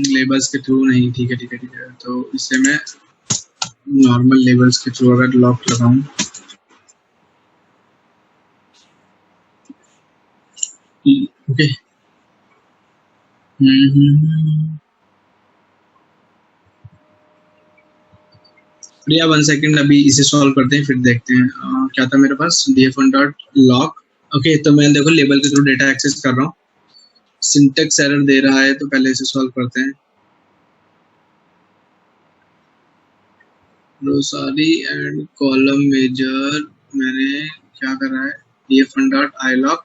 A: लेबल्स के थ्रू नहीं, ठीक है ठीक है ठीक है, तो इससे मैं नॉर्मल लेबल्स के थ्रू अगर लॉक लगाऊं, ओके। प्रिया 1 सेकंड, अभी इसे सॉल्व करते हैं फिर देखते हैं। क्या था मेरे पास? df1 dot lock. ओके, तो मैं देखो लेबल के थ्रू डेटा एक्सेस कर रहा हूँ, सिंटेक्स एरर दे रहा है, तो पहले इसे सॉल्व करते हैं। रोसारी एंड कॉलम मेजर मैंने क्या करा है? df1 dot iLock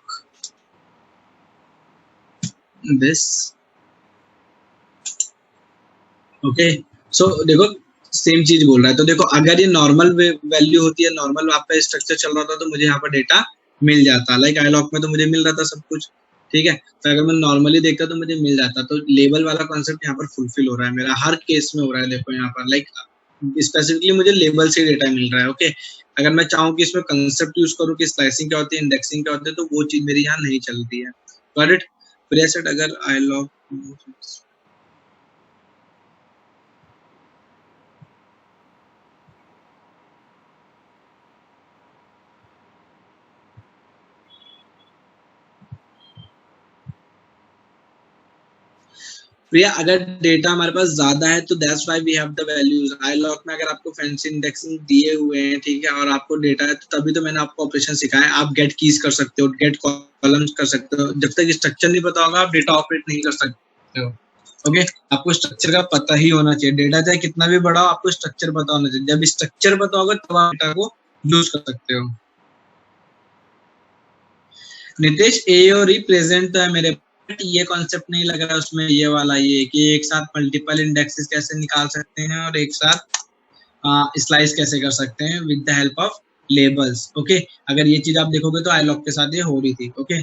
A: this. Okay, so देखो सेम चीज बोल रहा है। तो देखो अगर ये नॉर्मल वैल्यू होती है, नॉर्मल आपका स्ट्रक्चर चल रहा था, तो मुझे यहाँ पर डेटा मिल जाता। लाइक iLock में तो मुझे मिल रहा था सब कुछ, ठीक है। तो अगर मैं नॉर्मली देखता तो मुझे मिल जाता। तो लेबल वाला कॉन्सेप्ट यहाँ पर फुलफिल हो रहा है मेरा, हर केस में हो रहा है। देखो यहाँ पर लाइक स्पेसिफिकली मुझे लेबल से डेटा मिल रहा है। ओके, अगर मैं चाहूँ कि इसमें कंसेप्ट यूज करूँ कि स्लाइसिंग क्या होती है, इंडेक्सिंग क्या होती है, तो वो चीज मेरी यहाँ नहीं चलती है। Got it. प्रेसेट अगर iLock, भैया अगर डेटा हमारे पास ज्यादा है तो that's why we have the values. iLock में अगर आपको फैंसी इंडेक्सिंग दिए हुए हैं, ठीक है, और आपको डेटा है, तो तभी तो मैंने आपको ऑपरेशन सिखाया है। आप गेट कीज कर सकते हो, गेट कॉलम्स कर सकते हो। जब तक स्ट्रक्चर नहीं पता होगा आप डेटा ऑपरेट नहीं कर सकते हो। ओके, आपको स्ट्रक्चर का पता ही होना चाहिए। डेटा चाहे कितना भी बड़ा हो, आपको स्ट्रक्चर पता होना चाहिए। जब स्ट्रक्चर पता होगा तब आप डेटा को यूज कर सकते हो। नितेश, ए और ई प्रेजेंट तो है मेरे, बट ये कॉन्सेप्ट नहीं लग रहा है उसमें, ये वाला ये कि एक साथ मल्टीपल इंडेक्सेस कैसे निकाल सकते हैं और एक साथ स्लाइस कैसे कर सकते हैं with the help of labels. Okay, अगर ये चीज आप देखोगे तो आईलॉग के साथ ये हो रही थी। ओके,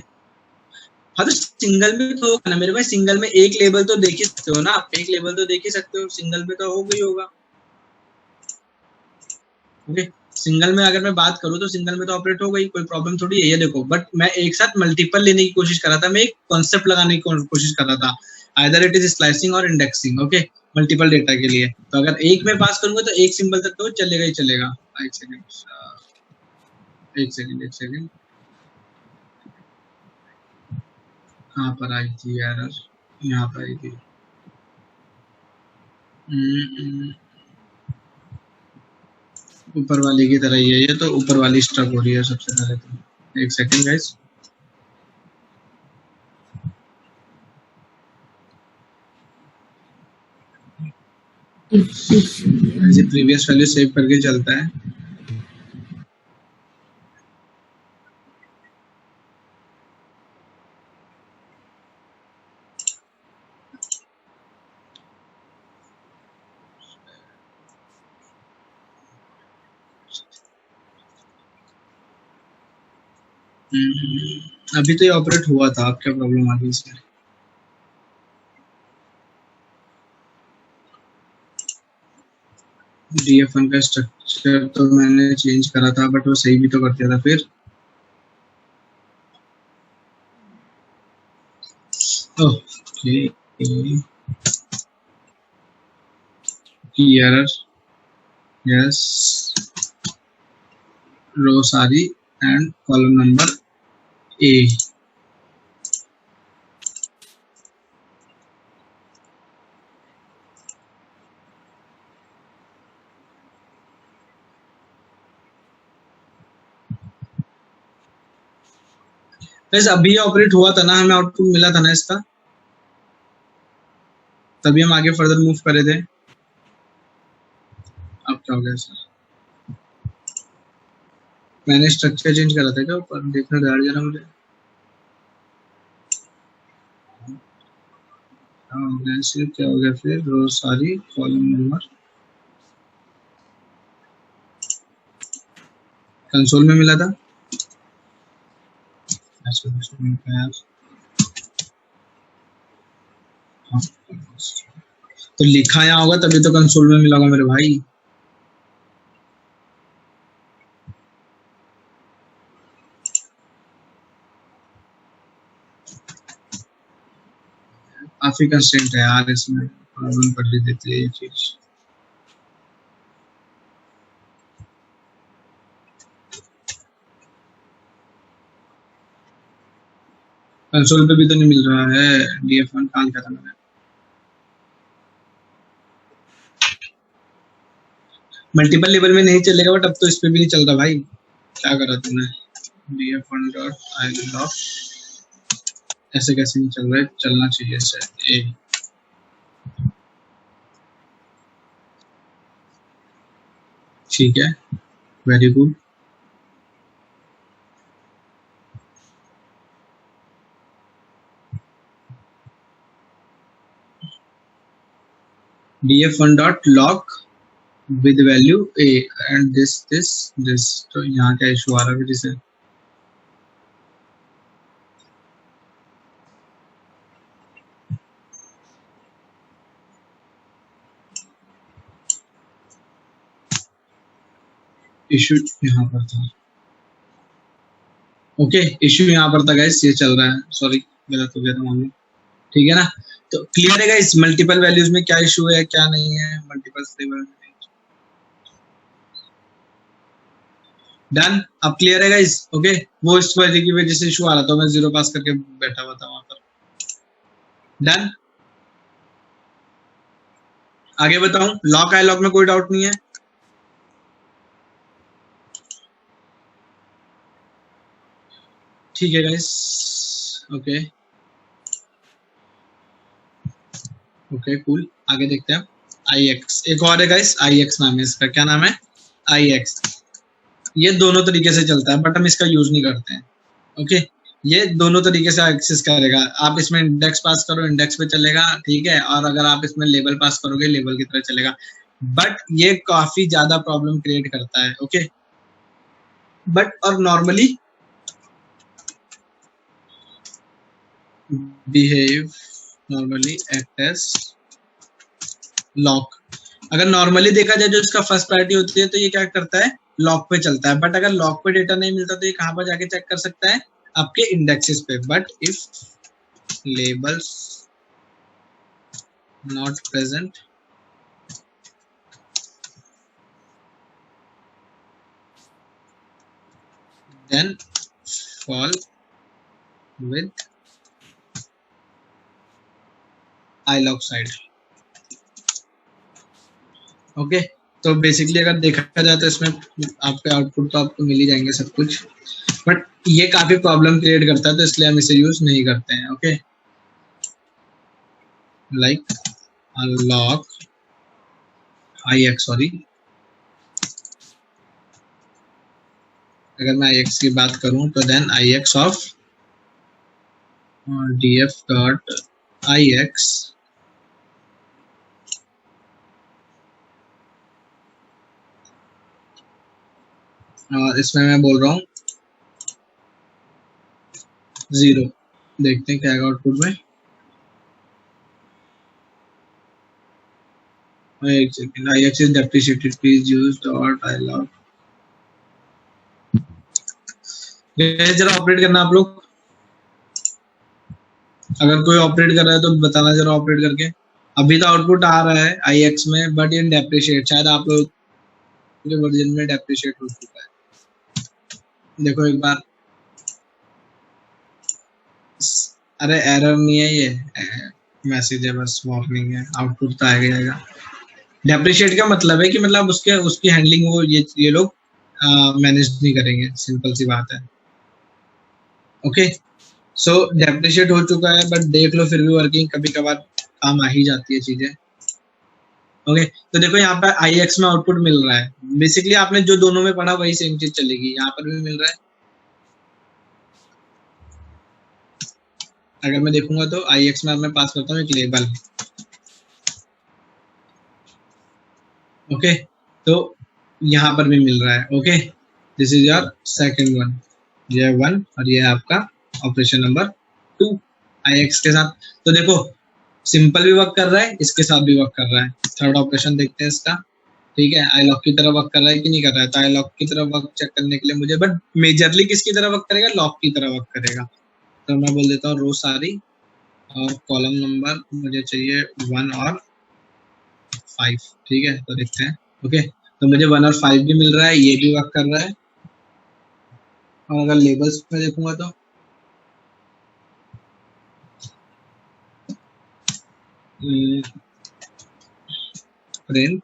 A: हाँ तो सिंगल में तो होगा ना मेरे भाई, सिंगल में एक लेबल तो देख ही सकते हो ना आप, एक लेबल तो देख ही सकते हो, सिंगल में तो हो गई होगा। ओके, सिंगल में अगर मैं बात करूँ तो सिंगल में तो ऑपरेट हो गई, कोई प्रॉब्लम थोड़ी है ये। देखो, बट मैं एक साथ मल्टीपल लेने की कोशिश कर रहा था, मैं एक कॉन्सेप्ट लगाने की कोशिश कर रहा था, आइदर इट इज स्लाइसिंग और इंडेक्सिंग। ओके, मल्टीपल डेटा के लिए तो अगर एक में पास करूंगा तो एक सिंबल तक तो चलेगा ही चलेगा। एक सेकंड, एक सेकंड, एक सेकंड, कहाँ पर आई थी एरर? यहाँ पर आई थी। ऊपर वाली की तरह ही है ये, तो ऊपर वाली स्ट्रक हो रही है सबसे पहले तो। एक सेकंड गाइस, ऐसे प्रीवियस वैल्यू सेव करके चलता है। अभी तो ये ऑपरेट हुआ था, अब क्या प्रॉब्लम आ गई इसमें? डीएफ1 का स्ट्रक्चर तो मैंने चेंज करा था, बट वो सही भी तो कर दिया था फिर। ओके, एरर, यस, रो सारी एंड कॉलम नंबर ए। वैसे अभी ऑपरेट हुआ था ना, हमें आउटपुट मिला था ना इसका, तभी हम आगे फर्दर मूव करे थे। अब क्या हो गया सर? मैंने स्ट्रक्चर चेंज करा था क्या ऊपर? देखना दो यार जरा मुझे। क्या हो गया फिर? रो सारी कॉलम नंबर कंसोल में मिला था। हाँ, तो लिखा यहाँ होगा तभी तो कंसोल में मिला होगा मेरे भाई। काफी कंस्टेंट है यार इसमें, प्रॉब्लम कर ही देती है ये चीज। कंसोल पे भी तो नहीं मिल रहा है। डीएफ1 काम कर रहा है। मल्टीपल लेवल में नहीं चलेगा, बट अब तो इस पे भी नहीं चल रहा भाई। क्या करा तूने? डीएफ1 डॉट आई लॉक, ऐसे कैसे नहीं चल रहा है? चलना चाहिए सर। ए, ठीक है, very good. df1 dot lock with value A and this. तो यहाँ क्या इशू आ रहा है फिर इसे? इशू यहाँ पर था। ओके, इशू यहाँ पर था गाइस, ये चल रहा है। सॉरी, गलत हो गया था मामला। ठीक है ना? तो क्लियर है गाइस, मल्टीपल वैल्यूज में क्या इशू है क्या नहीं है, मल्टीपल लेवल में। डन, अब क्लियर है गाइस? ओके, वो इस वजह से इशू आ रहा था, मैं जीरो पास करके बैठा हुआ था वहां पर। डन, आगे बताऊं? लॉक आई लॉक में कोई डाउट नहीं है? ठीक है गाइस, ओके। ओके कूल, आगे देखते हैं। आई एक्स एक और है गाइस, आई एक्स नाम है इसका। क्या नाम है? आई एक्स। ये दोनों तरीके से चलता है बट हम इसका यूज नहीं करते हैं। ओके, ये दोनों तरीके से एक्सेस करेगा। आप इसमें इंडेक्स पास करो, इंडेक्स पे चलेगा, ठीक है, और अगर आप इसमें लेबल पास करोगे, लेबल की तरह चलेगा। बट ये काफी ज्यादा प्रॉब्लम क्रिएट करता है। ओके, बट और normally behave, normally act as lock. अगर नॉर्मली देखा जाए जो इसका फर्स्ट प्रायोरिटी होती है तो ये क्या करता है, लॉक पे चलता है। बट अगर लॉक पे डेटा नहीं मिलता तो ये कहां पर जाके चेक कर सकता है, आपके इंडेक्सेस पे। But if labels not present then fall with iloc side. Okay, तो बेसिकली अगर देखा जाए तो इसमें आपके आउटपुट तो आपको मिल ही जाएंगे सब कुछ, बट ये काफी प्रॉब्लम क्रिएट करता है तो इसलिए हम इसे यूज नहीं करते हैं। Okay, like unlock I X, sorry, अगर मैं आई एक्स की बात करूं तो then I X of D F dot I X इसमें मैं बोल रहा हूँ 0। देखते हैं क्या आएगा आउटपुट में। एक second, I x is depreciated, please use dot I lock. जरा ऑपरेट करना आप लोग, अगर कोई ऑपरेट कर रहा है तो बताना जरा ऑपरेट करके। अभी तो आउटपुट आ रहा है आई एक्स में बट ये डेप्रिशिएट, शायद आप लोग के वर्जन में डेप्रिशिएट हो चुका है। देखो एक बार, अरे एरर नहीं है, ये मैसेज है बस, वार्निंग है, आउटपुट तो आएगा आएगा। डेप्रिशिएट का मतलब है कि मतलब उसके उसकी हैंडलिंग वो ये लोग मैनेज नहीं करेंगे, सिंपल सी बात है। ओके, सो डेप्रिशिएट हो चुका है बट देख लो फिर भी वर्किंग, कभी कभार काम आ ही जाती है चीजें। ओके, तो देखो यहाँ पर आई एक्स में आउटपुट मिल रहा है। बेसिकली आपने जो दोनों में पढ़ा वही सेम चीज चलेगी, यहाँ पर भी मिल रहा है। अगर मैं देखूंगा तो आई एक्स में मैं पास करता हूँ एक लेबल। ओके, तो यहाँ पर भी मिल रहा है। Okay, this is your second one, ये 1 और ये है आपका ऑपरेशन नंबर 2 आई एक्स के साथ। तो देखो सिंपल भी वर्क कर रहा है, इसके साथ भी वर्क कर रहा है। थर्ड ऑपरेशन देखते हैं इसका, ठीक है, आई लॉक की तरह वर्क कर रहा है कि नहीं कर रहा है। तो आई लॉक की तरह वर्क चेक करने के लिए मुझे, बट मेजरली किसकी तरह वर्क करेगा, लॉक की तरह वर्क करेगा। तो मैं बोल देता हूँ रो सारी, और कॉलम नंबर मुझे चाहिए 1 और 5, ठीक है, तो देखते हैं। ओके, तो मुझे 1 और 5 भी मिल रहा है, ये भी वर्क कर रहा है। और अगर लेबल्स में देखूंगा तो प्रिंट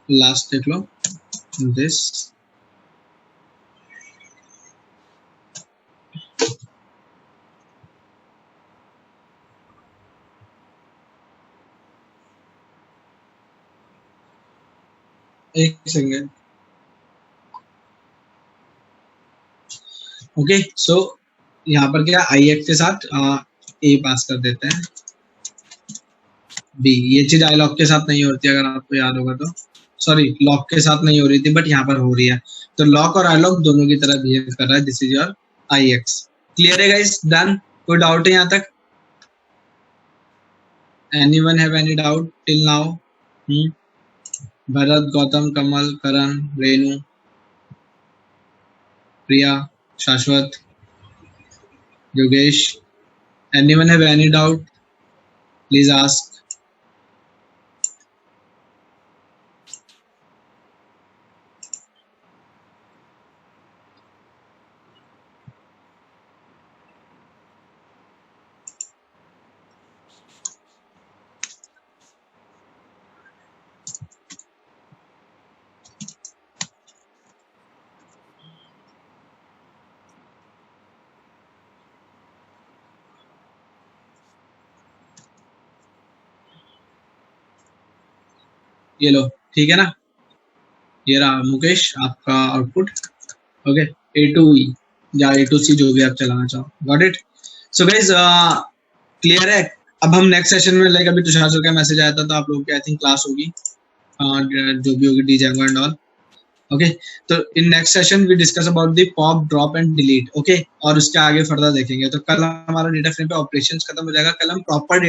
A: लास्ट देख लो, दिस एक सेकेंड। ओके, सो यहाँ पर क्या आई एक्स के साथ ए पास कर देते हैं बी। ये चीज आई लॉक के साथ नहीं होती, अगर आपको याद होगा तो, सॉरी लॉक के साथ नहीं हो रही थी बट यहाँ पर हो रही है। तो लॉक और आई लॉक दोनों की तरह बिहेव कर रहा है। This is your ix. Clear है गाइस? डन? कोई डाउट है यहाँ तक? Anyone have any doubt till now? Bharat, Gautam, Kamal, Karan, Renu, Priya, Shashwat, Yogesh, anyone have any doubt? Please ask. ये लो, ठीक है ना, ये रहा मुकेश आपका आउटपुट। ओके, A2E या A2C जो भी आप चलाना चाहो। Got it. So guys clear है। अब हम नेक्स्ट सेशन में, लाइक अभी तुषार सर का मैसेज आया था तो आप लोगों की आई थिंक क्लास होगी, जो भी होगी डीजेंगो एंड ऑल। ओके, तो in next session we discuss about the pop drop and delete. Okay, और उसके आगे फर्दर देखेंगे। तो कल हमारा डेटा फ्रेम पे ऑपरेशंस खत्म हो जाएगा। कल हम proper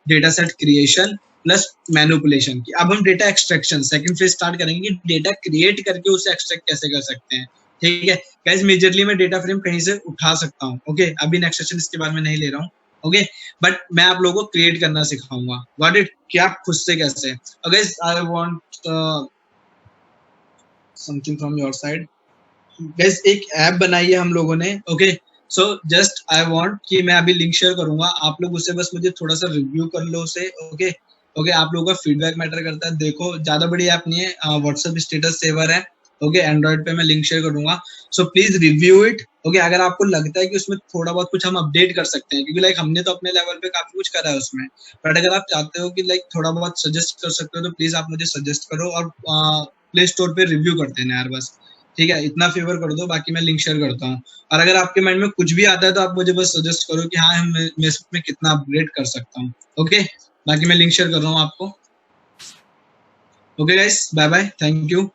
A: data set creation plus manipulation की, अब हम data extraction second phase start करेंगे कि डेटा क्रिएट करके उसे एक्सट्रैक्ट कैसे कर सकते हैं। ठीक है गाइस, मेजरली मैं डेटा फ्रेम कहीं से उठा सकता हूँ। ओके, अभी नेक्स्ट सेशन इसके बारे में नहीं ले रहा हूँ। ओके, बट मैं आप लोगों को क्रिएट करना सिखाऊंगा। गॉट इट, कि आप खुद से कैसे। Guys I want something from your side. Guys एक ऐप बनाई है हम लोगों ने। Okay, so just I want कि मैं अभी लिंक शेयर करूंगा, आप लोग उसे बस मुझे थोड़ा सा रिव्यू कर लो उसे। ओके ओके, आप लोगों का फीडबैक मैटर करता है। देखो ज्यादा बड़ी ऐप नहीं है, व्हाट्सएप स्टेटस सेवर है। ओके, एंड्रॉइड पे मैं लिंक शेयर करूंगा, so please review it. Okay, अगर आपको लगता है कि उसमें थोड़ा बहुत कुछ हम अपडेट कर सकते हैं, क्योंकि लाइक हमने तो अपने लेवल पे काफी कुछ करा है उसमें, बट अगर आप चाहते हो कि लाइक थोड़ा बहुत सजेस्ट कर सकते हो तो प्लीज आप मुझे सजेस्ट करो, और प्ले स्टोर पे रिव्यू कर देना यार बस। ठीक है, इतना फेवर कर दो, बाकी मैं लिंक शेयर करता हूँ। और अगर आपके माइंड में कुछ भी आता है तो आप मुझे बस सजेस्ट करो कि हाँ मैं इसमें कितना अपग्रेड कर सकता हूँ। ओके, बाकी मैं लिंक शेयर कर रहा हूँ आपको। Okay guys, bye bye, thank you.